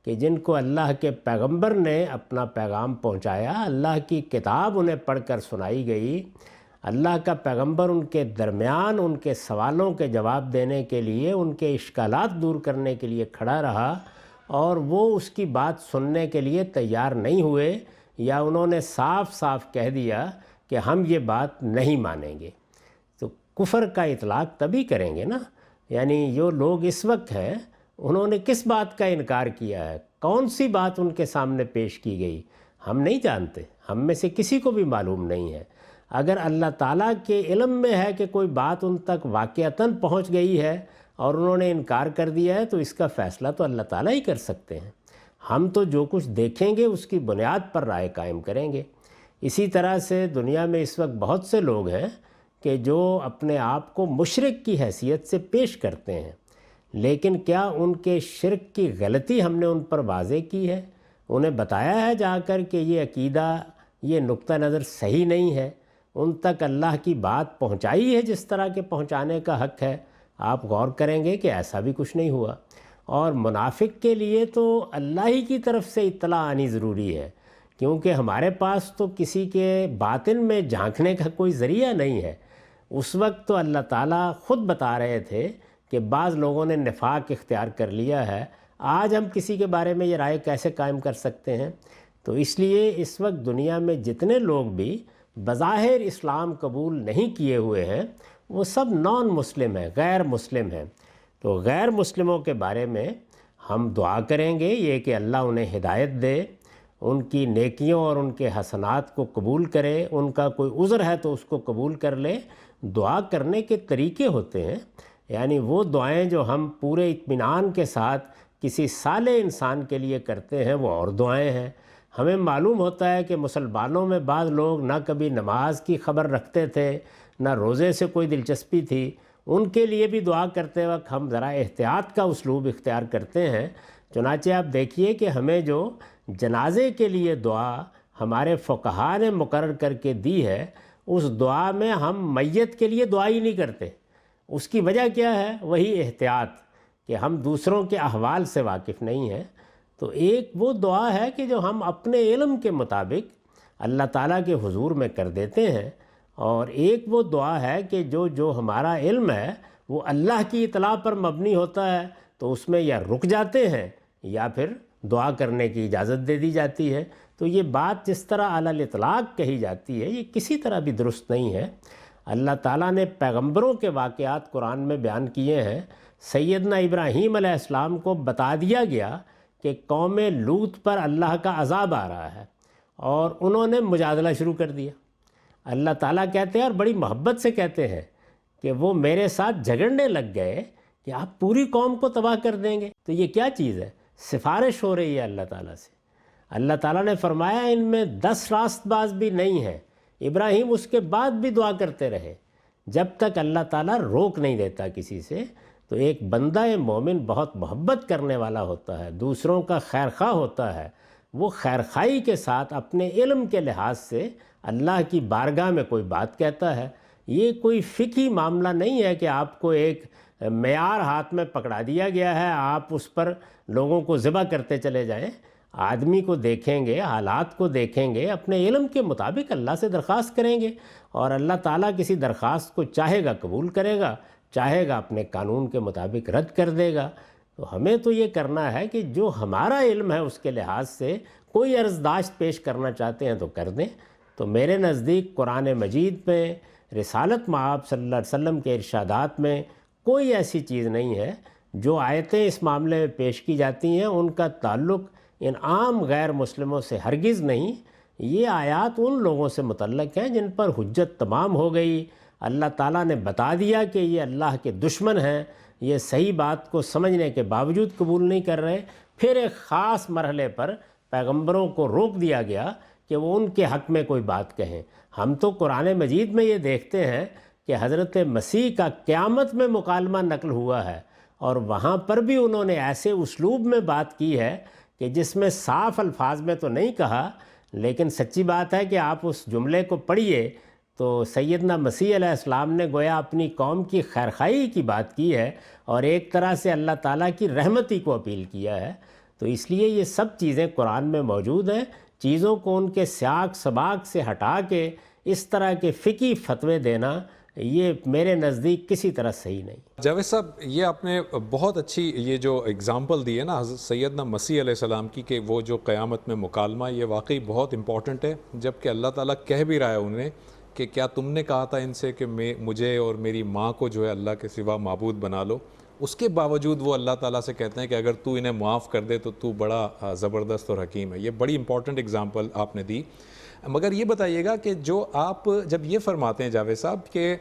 کہ جن کو اللہ کے پیغمبر نے اپنا پیغام پہنچایا، اللہ کی کتاب انہیں پڑھ کر سنائی گئی، اللہ کا پیغمبر ان کے درمیان ان کے سوالوں کے جواب دینے کے لیے، ان کے اشکالات دور کرنے کے لیے کھڑا رہا، اور وہ اس کی بات سننے کے لیے تیار نہیں ہوئے، یا انہوں نے صاف صاف کہہ دیا کہ ہم یہ بات نہیں مانیں گے، تو کفر کا اطلاق تبھی کریں گے نا۔ یعنی جو لوگ اس وقت ہیں انہوں نے کس بات کا انکار کیا ہے، کون سی بات ان کے سامنے پیش کی گئی، ہم نہیں جانتے، ہم میں سے کسی کو بھی معلوم نہیں ہے۔ اگر اللہ تعالیٰ کے علم میں ہے کہ کوئی بات ان تک واقعتاً پہنچ گئی ہے اور انہوں نے انکار کر دیا ہے تو اس کا فیصلہ تو اللہ تعالیٰ ہی کر سکتے ہیں، ہم تو جو کچھ دیکھیں گے اس کی بنیاد پر رائے قائم کریں گے۔ اسی طرح سے دنیا میں اس وقت بہت سے لوگ ہیں کہ جو اپنے آپ کو مشرک کی حیثیت سے پیش کرتے ہیں، لیکن کیا ان کے شرک کی غلطی ہم نے ان پر واضح کی ہے؟ انہیں بتایا ہے جا کر کہ یہ عقیدہ یہ نقطہ نظر صحیح نہیں ہے. ان تک اللہ کی بات پہنچائی ہے جس طرح کے پہنچانے کا حق ہے. آپ غور کریں گے کہ ایسا بھی کچھ نہیں ہوا. اور منافق کے لیے تو اللہ ہی کی طرف سے اطلاع آنی ضروری ہے، کیونکہ ہمارے پاس تو کسی کے باطن میں جھانکنے کا کوئی ذریعہ نہیں ہے. اس وقت تو اللہ تعالیٰ خود بتا رہے تھے کہ بعض لوگوں نے نفاق اختیار کر لیا ہے. آج ہم کسی کے بارے میں یہ رائے کیسے قائم کر سکتے ہیں؟ تو اس لیے اس وقت دنیا میں جتنے لوگ بھی بظاہر اسلام قبول نہیں کیے ہوئے ہیں وہ سب نان مسلم ہیں، غیر مسلم ہیں. تو غیر مسلموں کے بارے میں ہم دعا کریں گے یہ کہ اللہ انہیں ہدایت دے، ان کی نیکیوں اور ان کے حسنات کو قبول کرے. ان کا کوئی عذر ہے تو اس کو قبول کر لے. دعا کرنے کے طریقے ہوتے ہیں، یعنی وہ دعائیں جو ہم پورے اطمینان کے ساتھ کسی صالح انسان کے لیے کرتے ہیں وہ اور دعائیں ہیں. ہمیں معلوم ہوتا ہے کہ مسلمانوں میں بعض لوگ نہ کبھی نماز کی خبر رکھتے تھے، نہ روزے سے کوئی دلچسپی تھی. ان کے لیے بھی دعا کرتے وقت ہم ذرا احتیاط کا اسلوب اختیار کرتے ہیں. چنانچہ آپ دیکھیے کہ ہمیں جو جنازے کے لیے دعا ہمارے فقہا نے مقرر کر کے دی ہے، اس دعا میں ہم میت کے لیے دعا ہی نہیں کرتے. اس کی وجہ کیا ہے؟ وہی احتیاط کہ ہم دوسروں کے احوال سے واقف نہیں ہیں. تو ایک وہ دعا ہے کہ جو ہم اپنے علم کے مطابق اللہ تعالیٰ کے حضور میں کر دیتے ہیں، اور ایک وہ دعا ہے کہ جو ہمارا علم ہے وہ اللہ کی اطلاع پر مبنی ہوتا ہے، تو اس میں یا رک جاتے ہیں یا پھر دعا کرنے کی اجازت دے دی جاتی ہے. تو یہ بات جس طرح علی الاطلاق کہی جاتی ہے یہ کسی طرح بھی درست نہیں ہے. اللہ تعالیٰ نے پیغمبروں کے واقعات قرآن میں بیان کیے ہیں. سیدنا ابراہیم علیہ السلام کو بتا دیا گیا کہ قوم لوط پر اللہ کا عذاب آ رہا ہے، اور انہوں نے مجادلہ شروع کر دیا. اللہ تعالیٰ کہتے ہیں اور بڑی محبت سے کہتے ہیں کہ وہ میرے ساتھ جھگڑنے لگ گئے کہ آپ پوری قوم کو تباہ کر دیں گے. تو یہ کیا چیز ہے؟ سفارش ہو رہی ہے اللہ تعالیٰ سے. اللہ تعالیٰ نے فرمایا ان میں 10 راست باز بھی نہیں ہیں. ابراہیم اس کے بعد بھی دعا کرتے رہے جب تک اللہ تعالیٰ روک نہیں دیتا کسی سے. تو ایک بندہ مومن بہت محبت کرنے والا ہوتا ہے، دوسروں کا خیرخواہ ہوتا ہے. وہ خیرخواہی کے ساتھ اپنے علم کے لحاظ سے اللہ کی بارگاہ میں کوئی بات کہتا ہے. یہ کوئی فقہی معاملہ نہیں ہے کہ آپ کو ایک معیار ہاتھ میں پکڑا دیا گیا ہے، آپ اس پر لوگوں کو ذبح کرتے چلے جائیں. آدمی کو دیکھیں گے، حالات کو دیکھیں گے، اپنے علم کے مطابق اللہ سے درخواست کریں گے، اور اللہ تعالیٰ کسی درخواست کو چاہے گا قبول کرے گا، چاہے گا اپنے قانون کے مطابق رد کر دے گا. تو ہمیں تو یہ کرنا ہے کہ جو ہمارا علم ہے اس کے لحاظ سے کوئی عرضداشت پیش کرنا چاہتے ہیں تو کر دیں. تو میرے نزدیک قرآن مجید میں، رسالت مآب صلی اللہ علیہ وسلم کے ارشادات میں کوئی ایسی چیز نہیں ہے. جو آیتیں اس معاملے میں پیش کی جاتی ہیں ان کا تعلق ان عام غیر مسلموں سے ہرگز نہیں. یہ آیات ان لوگوں سے متعلق ہیں جن پر حجت تمام ہو گئی. اللہ تعالیٰ نے بتا دیا کہ یہ اللہ کے دشمن ہیں، یہ صحیح بات کو سمجھنے کے باوجود قبول نہیں کر رہے. پھر ایک خاص مرحلے پر پیغمبروں کو روک دیا گیا کہ وہ ان کے حق میں کوئی بات کہیں. ہم تو قرآن مجید میں یہ دیکھتے ہیں کہ حضرت مسیح کا قیامت میں مکالمہ نقل ہوا ہے، اور وہاں پر بھی انہوں نے ایسے اسلوب میں بات کی ہے کہ جس میں صاف الفاظ میں تو نہیں کہا، لیکن سچی بات ہے کہ آپ اس جملے کو پڑھیے تو سیدنا مسیح علیہ السلام نے گویا اپنی قوم کی خیرخواہی کی بات کی ہے، اور ایک طرح سے اللہ تعالیٰ کی رحمتی کو اپیل کیا ہے. تو اس لیے یہ سب چیزیں قرآن میں موجود ہیں. چیزوں کو ان کے سیاق سباق سے ہٹا کے اس طرح کے فقہی فتوے دینا یہ میرے نزدیک کسی طرح صحیح نہیں. جاوید صاحب، یہ آپ نے بہت اچھی یہ جو اگزامپل دی ہے نا حضرت سیدنا مسیح علیہ السلام کی، کہ وہ جو قیامت میں مکالمہ، یہ واقعی بہت امپورٹنٹ ہے. جب کہ اللہ تعالیٰ کہہ بھی رہا ہے انہیں کہ کیا تم نے کہا تھا ان سے کہ مجھے اور میری ماں کو جو ہے اللہ کے سوا معبود بنا لو. اس کے باوجود وہ اللہ تعالیٰ سے کہتے ہیں کہ اگر تو انہیں معاف کر دے تو تو بڑا زبردست اور حکیم ہے. یہ بڑی امپورٹنٹ اگزامپل آپ نے دی. مگر یہ بتائیے گا کہ جو آپ جب یہ فرماتے ہیں جاوید صاحب کہ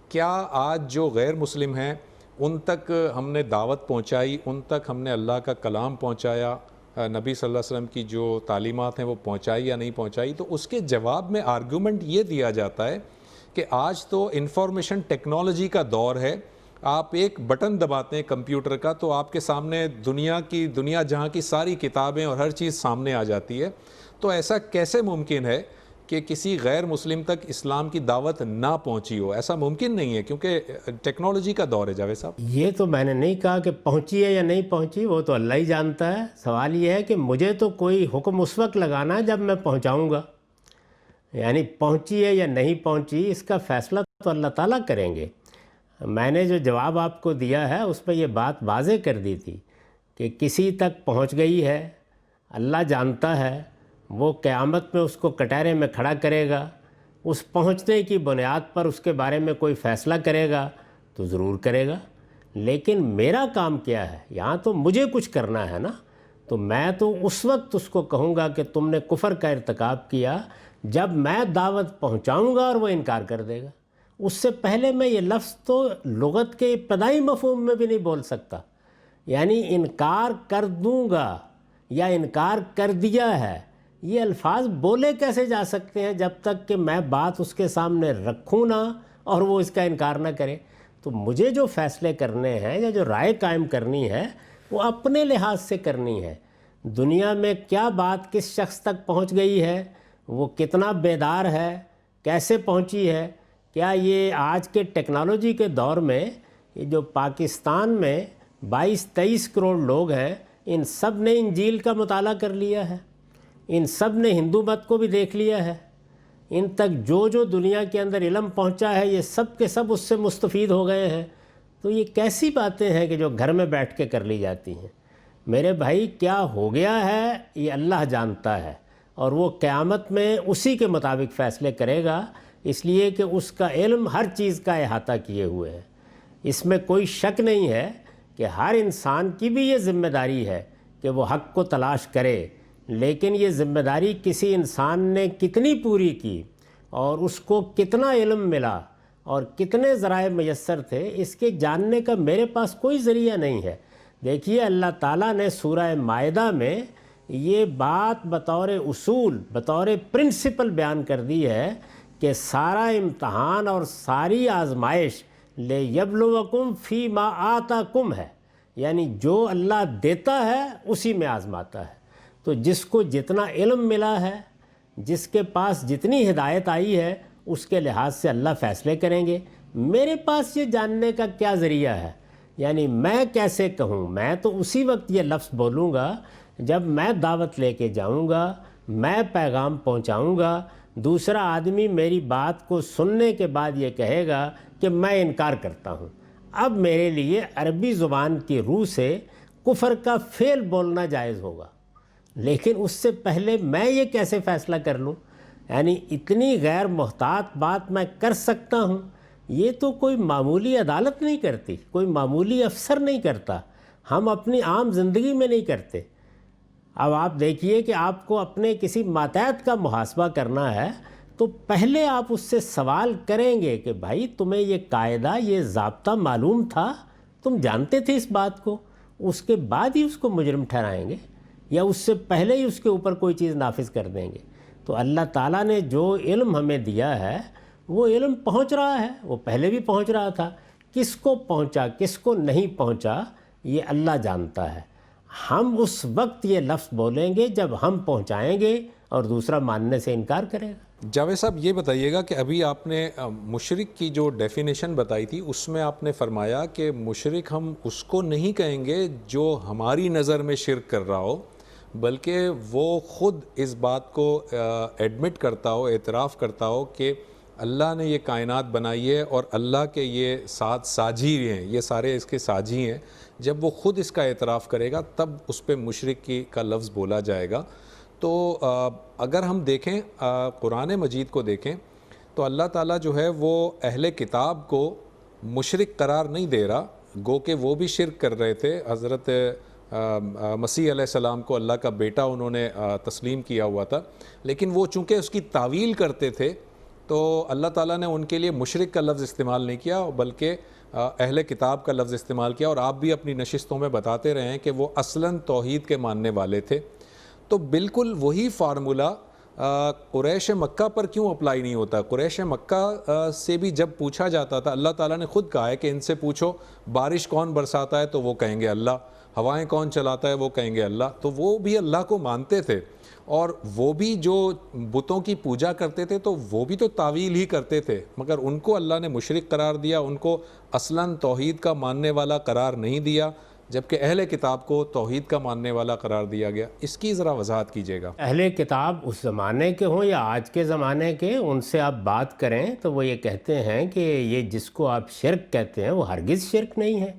کیا آج جو غیر مسلم ہیں ان تک ہم نے دعوت پہنچائی، ان تک ہم نے اللہ کا کلام پہنچایا، نبی صلی اللہ علیہ وسلم کی جو تعلیمات ہیں وہ پہنچائی یا نہیں پہنچائی، تو اس کے جواب میں آرگومنٹ یہ دیا جاتا ہے کہ آج تو انفارمیشن ٹیکنالوجی کا دور ہے. آپ ایک بٹن دباتے ہیں کمپیوٹر کا تو آپ کے سامنے دنیا جہاں کی ساری کتابیں اور ہر چیز سامنے آ جاتی ہے. تو ایسا کیسے ممکن ہے کہ کسی غیر مسلم تک اسلام کی دعوت نہ پہنچی ہو؟ ایسا ممکن نہیں ہے کیونکہ ٹیکنالوجی کا دور ہے جاوید صاحب۔ یہ تو میں نے نہیں کہا کہ پہنچی ہے یا نہیں پہنچی، وہ تو اللہ ہی جانتا ہے۔ سوال یہ ہے کہ مجھے تو کوئی حکم اس وقت لگانا ہے جب میں پہنچاؤں گا، یعنی پہنچی ہے یا نہیں پہنچی اس کا فیصلہ تو اللہ تعالیٰ کریں گے۔ میں نے جو جواب آپ کو دیا ہے اس پہ یہ بات واضح کر دی تھی کہ کسی تک پہنچ گئی ہے، اللہ جانتا ہے، وہ قیامت میں اس کو کٹہرے میں کھڑا کرے گا، اس پہنچنے کی بنیاد پر اس کے بارے میں کوئی فیصلہ کرے گا تو ضرور کرے گا۔ لیکن میرا کام کیا ہے؟ یہاں تو مجھے کچھ کرنا ہے نا، تو میں تو اس وقت اس کو کہوں گا کہ تم نے کفر کا ارتکاب کیا جب میں دعوت پہنچاؤں گا اور وہ انکار کر دے گا۔ اس سے پہلے میں یہ لفظ تو لغت کے ابتدائی مفہوم میں بھی نہیں بول سکتا، یعنی انکار کر دوں گا یا انکار کر دیا ہے، یہ الفاظ بولے کیسے جا سکتے ہیں جب تک کہ میں بات اس کے سامنے رکھوں نہ اور وہ اس کا انکار نہ کرے؟ تو مجھے جو فیصلے کرنے ہیں یا جو رائے قائم کرنی ہے وہ اپنے لحاظ سے کرنی ہے۔ دنیا میں کیا بات کس شخص تک پہنچ گئی ہے، وہ کتنا بیدار ہے، کیسے پہنچی ہے؟ کیا یہ آج کے ٹیکنالوجی کے دور میں یہ جو پاکستان میں 22-23 کروڑ لوگ ہیں، ان سب نے انجیل کا مطالعہ کر لیا ہے؟ ان سب نے ہندو مت کو بھی دیکھ لیا ہے؟ ان تک جو دنیا کے اندر علم پہنچا ہے یہ سب کے سب اس سے مستفید ہو گئے ہیں؟ تو یہ کیسی باتیں ہیں کہ جو گھر میں بیٹھ کے کر لی جاتی ہیں؟ میرے بھائی کیا ہو گیا ہے یہ اللہ جانتا ہے، اور وہ قیامت میں اسی کے مطابق فیصلے کرے گا، اس لیے کہ اس کا علم ہر چیز کا احاطہ کیے ہوئے ہے۔ اس میں کوئی شک نہیں ہے کہ ہر انسان کی بھی یہ ذمہ داری ہے کہ وہ حق کو تلاش کرے، لیکن یہ ذمہ داری کسی انسان نے کتنی پوری کی اور اس کو کتنا علم ملا اور کتنے ذرائع میسر تھے، اس کے جاننے کا میرے پاس کوئی ذریعہ نہیں ہے۔ دیکھیے اللہ تعالیٰ نے سورہ مائدہ میں یہ بات بطور اصول، بطور پرنسپل بیان کر دی ہے کہ سارا امتحان اور ساری آزمائش لِیَبْلُوَکُمْ فِی مَا آتَاکُمْ ہے، یعنی جو اللہ دیتا ہے اسی میں آزماتا ہے۔ تو جس کو جتنا علم ملا ہے، جس کے پاس جتنی ہدایت آئی ہے، اس کے لحاظ سے اللہ فیصلے کریں گے۔ میرے پاس یہ جاننے کا کیا ذریعہ ہے؟ یعنی میں کیسے کہوں؟ میں تو اسی وقت یہ لفظ بولوں گا جب میں دعوت لے کے جاؤں گا، میں پیغام پہنچاؤں گا، دوسرا آدمی میری بات کو سننے کے بعد یہ کہے گا کہ میں انکار کرتا ہوں۔ اب میرے لیے عربی زبان کی روح سے کفر کا فعل بولنا جائز ہوگا، لیکن اس سے پہلے میں یہ کیسے فیصلہ کر لوں؟ یعنی اتنی غیر محتاط بات میں کر سکتا ہوں؟ یہ تو کوئی معمولی عدالت نہیں کرتی، کوئی معمولی افسر نہیں کرتا، ہم اپنی عام زندگی میں نہیں کرتے۔ اب آپ دیکھیے کہ آپ کو اپنے کسی ماتحت کا محاسبہ کرنا ہے تو پہلے آپ اس سے سوال کریں گے کہ بھائی تمہیں یہ قاعدہ، یہ ضابطہ معلوم تھا، تم جانتے تھے اس بات کو؟ اس کے بعد ہی اس کو مجرم ٹھہرائیں گے یا اس سے پہلے ہی اس کے اوپر کوئی چیز نافذ کر دیں گے؟ تو اللہ تعالیٰ نے جو علم ہمیں دیا ہے وہ علم پہنچ رہا ہے، وہ پہلے بھی پہنچ رہا تھا۔ کس کو پہنچا کس کو نہیں پہنچا یہ اللہ جانتا ہے۔ ہم اس وقت یہ لفظ بولیں گے جب ہم پہنچائیں گے اور دوسرا ماننے سے انکار کرے گا۔ جاوید صاحب یہ بتائیے گا کہ ابھی آپ نے مشرک کی جو ڈیفینیشن بتائی تھی اس میں آپ نے فرمایا کہ مشرک ہم اس کو نہیں کہیں گے جو ہماری نظر میں شرک کر رہا ہو، بلکہ وہ خود اس بات کو ایڈمٹ کرتا ہو، اعتراف کرتا ہو کہ اللہ نے یہ کائنات بنائی ہے اور اللہ کے یہ ساتھ ساجھی ہیں، یہ سارے اس کے ساجھی ہیں۔ جب وہ خود اس کا اعتراف کرے گا تب اس پہ مشرک کا لفظ بولا جائے گا۔ تو اگر ہم دیکھیں قرآن مجید کو دیکھیں تو اللہ تعالیٰ جو ہے وہ اہل کتاب کو مشرک قرار نہیں دے رہا، گو کہ وہ بھی شرک کر رہے تھے۔ حضرت مسیح علیہ السلام کو اللہ کا بیٹا انہوں نے تسلیم کیا ہوا تھا، لیکن وہ چونکہ اس کی تعویل کرتے تھے تو اللہ تعالیٰ نے ان کے لیے مشرک کا لفظ استعمال نہیں کیا بلکہ اہل کتاب کا لفظ استعمال کیا، اور آپ بھی اپنی نشستوں میں بتاتے رہے ہیں کہ وہ اصلاً توحید کے ماننے والے تھے۔ تو بالکل وہی فارمولہ قریش مکہ پر کیوں اپلائی نہیں ہوتا؟ قریش مکہ سے بھی جب پوچھا جاتا تھا، اللہ تعالیٰ نے خود کہا ہے کہ ان سے پوچھو بارش کون برساتا ہے تو وہ کہیں گے اللہ، ہوائیں کون چلاتا ہے؟ وہ کہیں گے اللہ. تو وہ بھی اللہ کو مانتے تھے، اور وہ بھی جو بتوں کی پوجا کرتے تھے تو وہ بھی تو تعویل ہی کرتے تھے، مگر ان کو اللہ نے مشرک قرار دیا، ان کو اصلاً توحید کا ماننے والا قرار نہیں دیا، جبکہ اہل کتاب کو توحید کا ماننے والا قرار دیا گیا. اس کی ذرا وضاحت کیجیے گا. اہل کتاب اس زمانے کے ہوں یا آج کے زمانے کے، ان سے آپ بات کریں تو وہ یہ کہتے ہیں کہ یہ جس کو آپ شرک کہتے ہیں وہ ہرگز شرک نہیں ہے،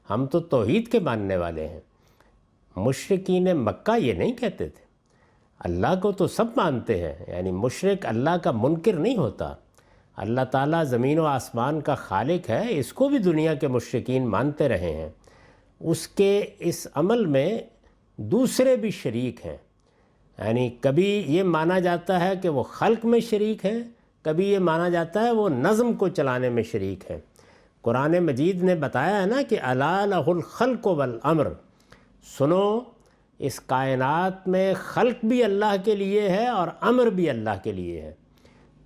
ہم تو توحید کے ماننے والے ہیں. مشرکین مکہ یہ نہیں کہتے تھے. اللہ کو تو سب مانتے ہیں، یعنی مشرک اللہ کا منکر نہیں ہوتا. اللہ تعالیٰ زمین و آسمان کا خالق ہے، اس کو بھی دنیا کے مشرکین مانتے رہے ہیں. اس کے اس عمل میں دوسرے بھی شریک ہیں، یعنی کبھی یہ مانا جاتا ہے کہ وہ خلق میں شریک ہے، کبھی یہ مانا جاتا ہے وہ نظم کو چلانے میں شریک ہے. قرآن مجید نے بتایا ہے نا کہ الا لہ الخلق والامر، سنو اس کائنات میں خلق بھی اللہ کے لیے ہے اور امر بھی اللہ کے لیے ہے.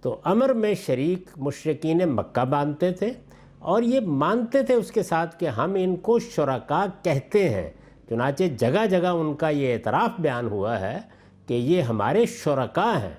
تو امر میں شریک مشرکین مکہ مانتے تھے، اور یہ مانتے تھے اس کے ساتھ کہ ہم ان کو شرکا کہتے ہیں. چنانچہ جگہ جگہ ان کا یہ اعتراف بیان ہوا ہے کہ یہ ہمارے شرکا ہیں،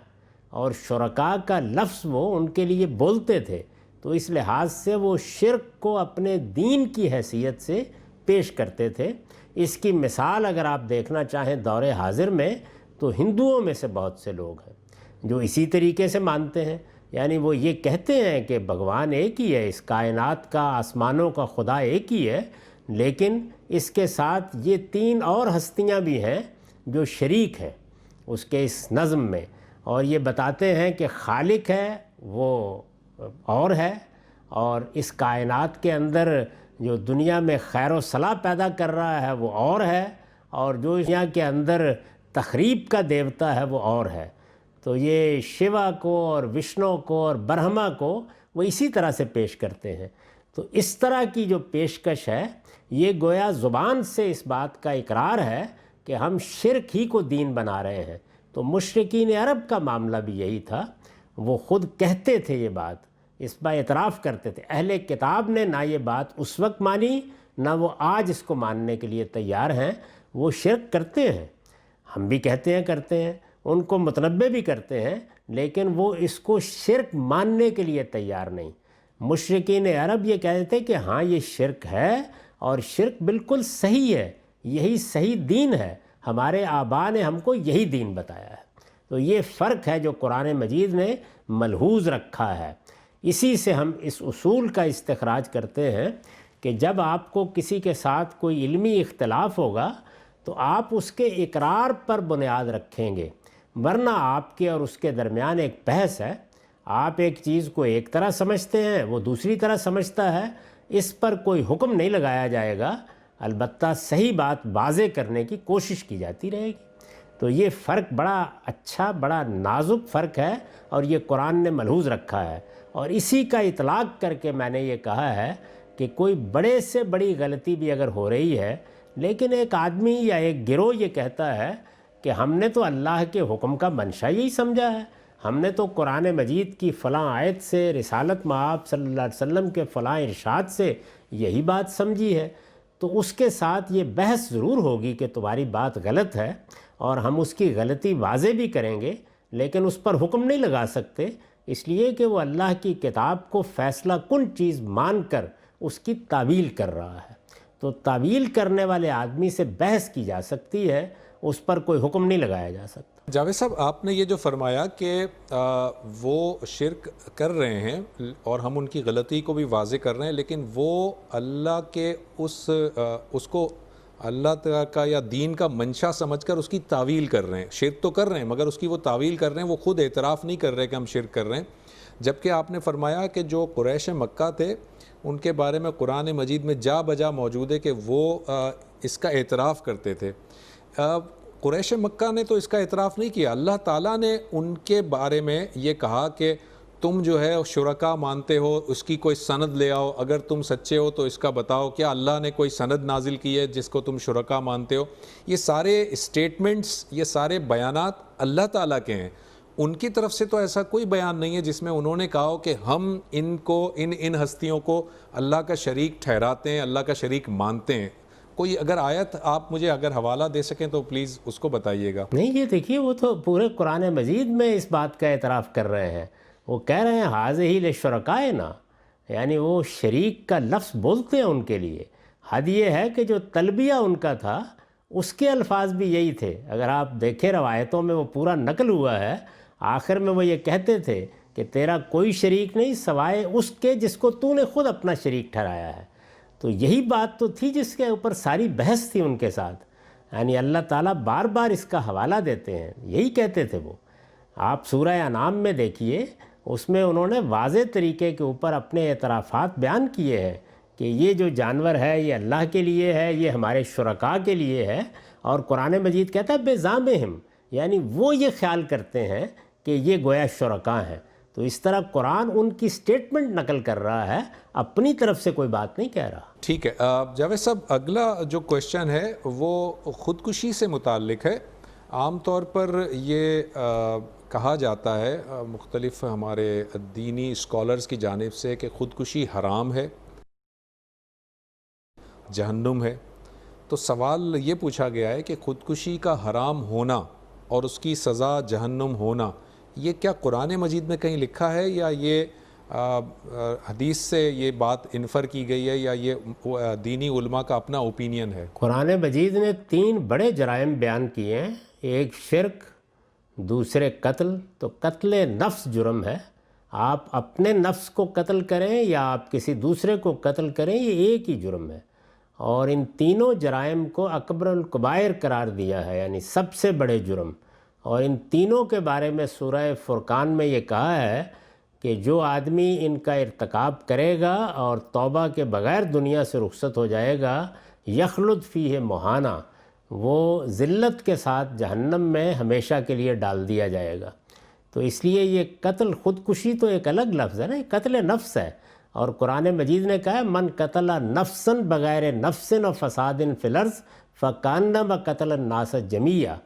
اور شرکا کا لفظ وہ ان کے لیے بولتے تھے. تو اس لحاظ سے وہ شرک کو اپنے دین کی حیثیت سے پیش کرتے تھے. اس کی مثال اگر آپ دیکھنا چاہیں دور حاضر میں تو ہندوؤں میں سے بہت سے لوگ ہیں جو اسی طریقے سے مانتے ہیں. یعنی وہ یہ کہتے ہیں کہ بھگوان ایک ہی ہے، اس کائنات کا آسمانوں کا خدا ایک ہی ہے، لیکن اس کے ساتھ یہ 3 اور ہستیاں بھی ہیں جو شریک ہیں اس کے اس نظم میں. اور یہ بتاتے ہیں کہ خالق ہے وہ اور ہے، اور اس کائنات کے اندر جو دنیا میں خیر و صلاح پیدا کر رہا ہے وہ اور ہے، اور جو دنیا کے اندر تخریب کا دیوتا ہے وہ اور ہے. تو یہ شیوا کو اور وشنو کو اور برہما کو وہ اسی طرح سے پیش کرتے ہیں. تو اس طرح کی جو پیشکش ہے یہ گویا زبان سے اس بات کا اقرار ہے کہ ہم شرک ہی کو دین بنا رہے ہیں. تو مشرکین عرب کا معاملہ بھی یہی تھا، وہ خود کہتے تھے یہ بات، اس پر اعتراف کرتے تھے. اہل کتاب نے نہ یہ بات اس وقت مانی، نہ وہ آج اس کو ماننے کے لیے تیار ہیں. وہ شرک کرتے ہیں، ہم بھی کہتے ہیں کرتے ہیں، ان کو متنبع بھی کرتے ہیں، لیکن وہ اس کو شرک ماننے کے لیے تیار نہیں. مشرکین عرب یہ کہتے تھے کہ ہاں یہ شرک ہے، اور شرک بالکل صحیح ہے، یہی صحیح دین ہے، ہمارے آباء نے ہم کو یہی دین بتایا ہے. تو یہ فرق ہے جو قرآن مجید نے ملحوظ رکھا ہے. اسی سے ہم اس اصول کا استخراج کرتے ہیں کہ جب آپ کو کسی کے ساتھ کوئی علمی اختلاف ہوگا تو آپ اس کے اقرار پر بنیاد رکھیں گے، ورنہ آپ کے اور اس کے درمیان ایک بحث ہے. آپ ایک چیز کو ایک طرح سمجھتے ہیں، وہ دوسری طرح سمجھتا ہے، اس پر کوئی حکم نہیں لگایا جائے گا، البتہ صحیح بات واضح کرنے کی کوشش کی جاتی رہے گی. تو یہ فرق بڑا اچھا، بڑا نازک فرق ہے، اور یہ قرآن نے ملحوظ رکھا ہے. اور اسی کا اطلاق کر کے میں نے یہ کہا ہے کہ کوئی بڑے سے بڑی غلطی بھی اگر ہو رہی ہے، لیکن ایک آدمی یا ایک گروہ یہ کہتا ہے کہ ہم نے تو اللہ کے حکم کا منشا یہی سمجھا ہے، ہم نے تو قرآن مجید کی فلاں آیت سے، رسالت مآب صلی اللہ علیہ وسلم کے فلاں ارشاد سے یہی بات سمجھی ہے، تو اس کے ساتھ یہ بحث ضرور ہوگی کہ تمہاری بات غلط ہے، اور ہم اس کی غلطی واضح بھی کریں گے، لیکن اس پر حکم نہیں لگا سکتے، اس لیے کہ وہ اللہ کی کتاب کو فیصلہ کن چیز مان کر اس کی تعویل کر رہا ہے. تو تعویل کرنے والے آدمی سے بحث کی جا سکتی ہے، اس پر کوئی حکم نہیں لگایا جا سکتا. جاوید صاحب، آپ نے یہ جو فرمایا کہ وہ شرک کر رہے ہیں اور ہم ان کی غلطی کو بھی واضح کر رہے ہیں، لیکن وہ اللہ کے اس کو اللہ تعالیٰ کا یا دین کا منشا سمجھ کر اس کی تعویل کر رہے ہیں. شرک تو کر رہے ہیں مگر اس کی وہ تعویل کر رہے ہیں، وہ خود اعتراف نہیں کر رہے کہ ہم شرک کر رہے ہیں. جبکہ آپ نے فرمایا کہ جو قریش مکہ تھے ان کے بارے میں قرآن مجید میں جا بجا موجود ہے کہ وہ اس کا اعتراف کرتے تھے. قریش مکہ نے تو اس کا اعتراف نہیں کیا، اللہ تعالیٰ نے ان کے بارے میں یہ کہا کہ تم جو ہے شرکا مانتے ہو، اس کی کوئی سند لے آؤ، اگر تم سچے ہو تو اس کا بتاؤ کیا اللہ نے کوئی سند نازل کی ہے جس کو تم شرکا مانتے ہو. یہ سارے اسٹیٹمنٹس، یہ سارے بیانات اللہ تعالیٰ کے ہیں. ان کی طرف سے تو ایسا کوئی بیان نہیں ہے جس میں انہوں نے کہا ہو کہ ہم ان کو ان ہستیوں کو اللہ کا شریک ٹھہراتے ہیں، اللہ کا شریک مانتے ہیں. کوئی اگر آیت آپ مجھے اگر حوالہ دے سکیں تو پلیز اس کو بتائیے گا. نہیں یہ دیکھیے وہ تو پورے قرآن مجید میں اس بات کا اعتراف کر رہے ہیں. وہ کہہ رہے ہیں حاذہ لشرکائنا، یعنی وہ شریک کا لفظ بولتے ہیں ان کے لیے. حد یہ ہے کہ جو تلبیہ ان کا تھا اس کے الفاظ بھی یہی تھے. اگر آپ دیکھیں روایتوں میں وہ پورا نقل ہوا ہے، آخر میں وہ یہ کہتے تھے کہ تیرا کوئی شریک نہیں سوائے اس کے جس کو تو نے خود اپنا شریک ٹھہرایا ہے. تو یہی بات تو تھی جس کے اوپر ساری بحث تھی ان کے ساتھ. یعنی اللہ تعالیٰ بار بار اس کا حوالہ دیتے ہیں، یہی کہتے تھے وہ. آپ سورہ انعام میں دیکھیے، اس میں انہوں نے واضح طریقے کے اوپر اپنے اعترافات بیان کیے ہیں کہ یہ جو جانور ہے یہ اللہ کے لیے ہے، یہ ہمارے شرکاء کے لیے ہے. اور قرآن مجید کہتا ہے بزعمہم، یعنی وہ یہ خیال کرتے ہیں کہ یہ گویا شرکاء ہیں. تو اس طرح قرآن ان کی سٹیٹمنٹ نقل کر رہا ہے، اپنی طرف سے کوئی بات نہیں کہہ رہا. ٹھیک ہے جاوید صاحب، اگلا جو کویشچن ہے وہ خودکشی سے متعلق ہے. عام طور پر یہ کہا جاتا ہے مختلف ہمارے دینی اسکالرز کی جانب سے کہ خودکشی حرام ہے، جہنم ہے. تو سوال یہ پوچھا گیا ہے کہ خودکشی کا حرام ہونا اور اس کی سزا جہنم ہونا، یہ کیا قرآن مجید میں کہیں لکھا ہے یا یہ حدیث سے یہ بات انفر کی گئی ہے یا یہ دینی علماء کا اپنا اوپینین ہے؟ قرآن مجید نے 3 بڑے جرائم بیان کیے ہیں. ایک شرک، دوسرے قتل. تو قتل نفس جرم ہے. آپ اپنے نفس کو قتل کریں یا آپ کسی دوسرے کو قتل کریں، یہ ایک ہی جرم ہے. اور ان تینوں جرائم کو اکبر الکبائر قرار دیا ہے، یعنی سب سے بڑے جرم. اور ان تینوں کے بارے میں سورہ فرقان میں یہ کہا ہے کہ جو آدمی ان کا ارتکاب کرے گا اور توبہ کے بغیر دنیا سے رخصت ہو جائے گا، یخلد فیہ مہانا، وہ ذلت کے ساتھ جہنم میں ہمیشہ کے لیے ڈال دیا جائے گا. تو اس لیے یہ قتل، خودکشی تو ایک الگ لفظ ہے نا، یہ قتل نفس ہے. اور قرآن مجید نے کہا ہے من قتل نفسا بغیر نفس و فساد فی الارض فکانما قتل الناس جمیعا.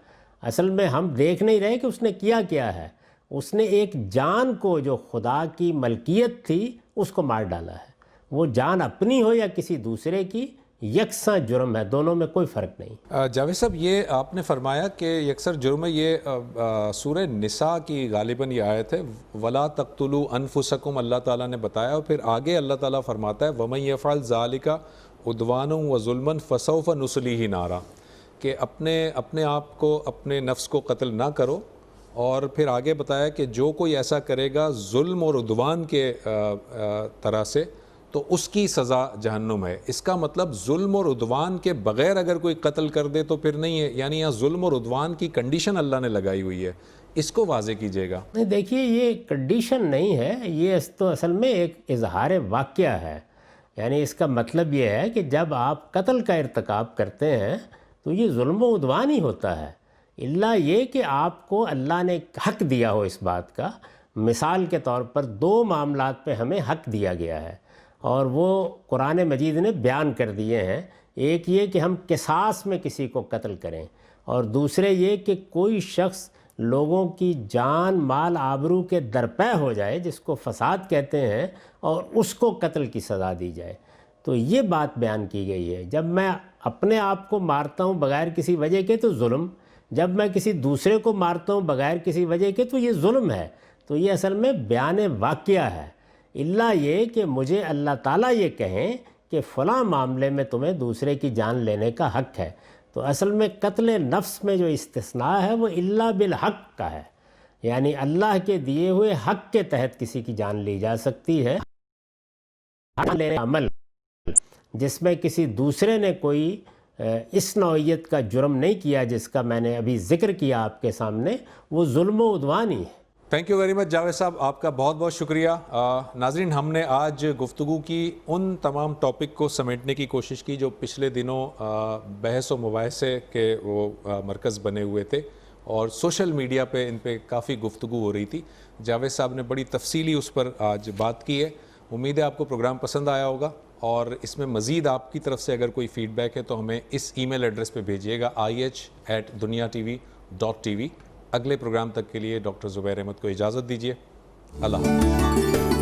اصل میں ہم دیکھ نہیں رہے کہ اس نے کیا ہے. اس نے ایک جان کو جو خدا کی ملکیت تھی اس کو مار ڈالا ہے. وہ جان اپنی ہو یا کسی دوسرے کی، یکساں جرم ہے، دونوں میں کوئی فرق نہیں. جاوید صاحب، یہ آپ نے فرمایا کہ یکسر جرم ہے. یہ سورہ نساء کی غالباً یہ آیت ہے، وَلَا تَقْتُلُوا أَنفُسَكُمْ، اللہ تعالیٰ نے بتایا. اور پھر آگے اللہ تعالیٰ فرماتا ہے وَمَن يَفْعَلْ ذَلِكَ عُدْوَانًا وَظُلْمًا فَسَوْفَ نُصْلِيهِ نَارًا، کہ اپنے آپ کو، اپنے نفس کو قتل نہ کرو. اور پھر آگے بتایا کہ جو کوئی ایسا کرے گا ظلم اور عدوان کے طرح سے تو اس کی سزا جہنم ہے. اس کا مطلب ظلم اور عدوان کے بغیر اگر کوئی قتل کر دے تو پھر نہیں ہے، یعنی یہاں ظلم اور عدوان کی کنڈیشن اللہ نے لگائی ہوئی ہے. اس کو واضح کیجیے گا. نہیں دیکھیے، یہ کنڈیشن نہیں ہے، یہ تو اصل میں ایک اظہار واقعہ ہے. یعنی اس کا مطلب یہ ہے کہ جب آپ قتل کا ارتکاب کرتے ہیں تو یہ ظلم و عدوان ہی ہوتا ہے، الا یہ کہ آپ کو اللہ نے حق دیا ہو اس بات کا. مثال کے طور پر 2 معاملات پہ ہمیں حق دیا گیا ہے اور وہ قرآن مجید نے بیان کر دیے ہیں. ایک یہ کہ ہم قصاص میں کسی کو قتل کریں، اور دوسرے یہ کہ کوئی شخص لوگوں کی جان، مال، آبرو کے درپے ہو جائے، جس کو فساد کہتے ہیں، اور اس کو قتل کی سزا دی جائے. تو یہ بات بیان کی گئی ہے. جب میں اپنے آپ کو مارتا ہوں بغیر کسی وجہ کے تو ظلم، جب میں کسی دوسرے کو مارتا ہوں بغیر کسی وجہ کے تو یہ ظلم ہے. تو یہ اصل میں بیان واقعہ ہے، الا یہ کہ مجھے اللہ تعالیٰ یہ کہیں کہ فلاں معاملے میں تمہیں دوسرے کی جان لینے کا حق ہے. تو اصل میں قتل نفس میں جو استثناء ہے وہ الا بالحق کا ہے، یعنی اللہ کے دیے ہوئے حق کے تحت کسی کی جان لی جا سکتی ہے. عمل جس میں کسی دوسرے نے کوئی اس نوعیت کا جرم نہیں کیا جس کا میں نے ابھی ذکر کیا آپ کے سامنے، وہ ظلم و عدوان ہی ہے. Thank you very much Javed صاحب، آپ کا بہت بہت شکریہ. ناظرین، ہم نے آج گفتگو کی ان تمام ٹاپک کو سمیٹنے کی کوشش کی جو پچھلے دنوں بحث و مباحثے کے وہ مرکز بنے ہوئے تھے، اور سوشل میڈیا پہ ان پہ کافی گفتگو ہو رہی تھی. جاوید صاحب نے بڑی تفصیلی اس پر آج بات کی ہے. امید ہے آپ کو پروگرام پسند آیا ہوگا، اور اس میں مزید آپ کی طرف سے اگر کوئی فیڈ بیک ہے تو ہمیں اس ای میل ایڈریس پہ بھیجیے گا ih@duniatv.tv. اگلے پروگرام تک کے لیے ڈاکٹر زبیر احمد کو اجازت دیجیے. اللہ حافظ.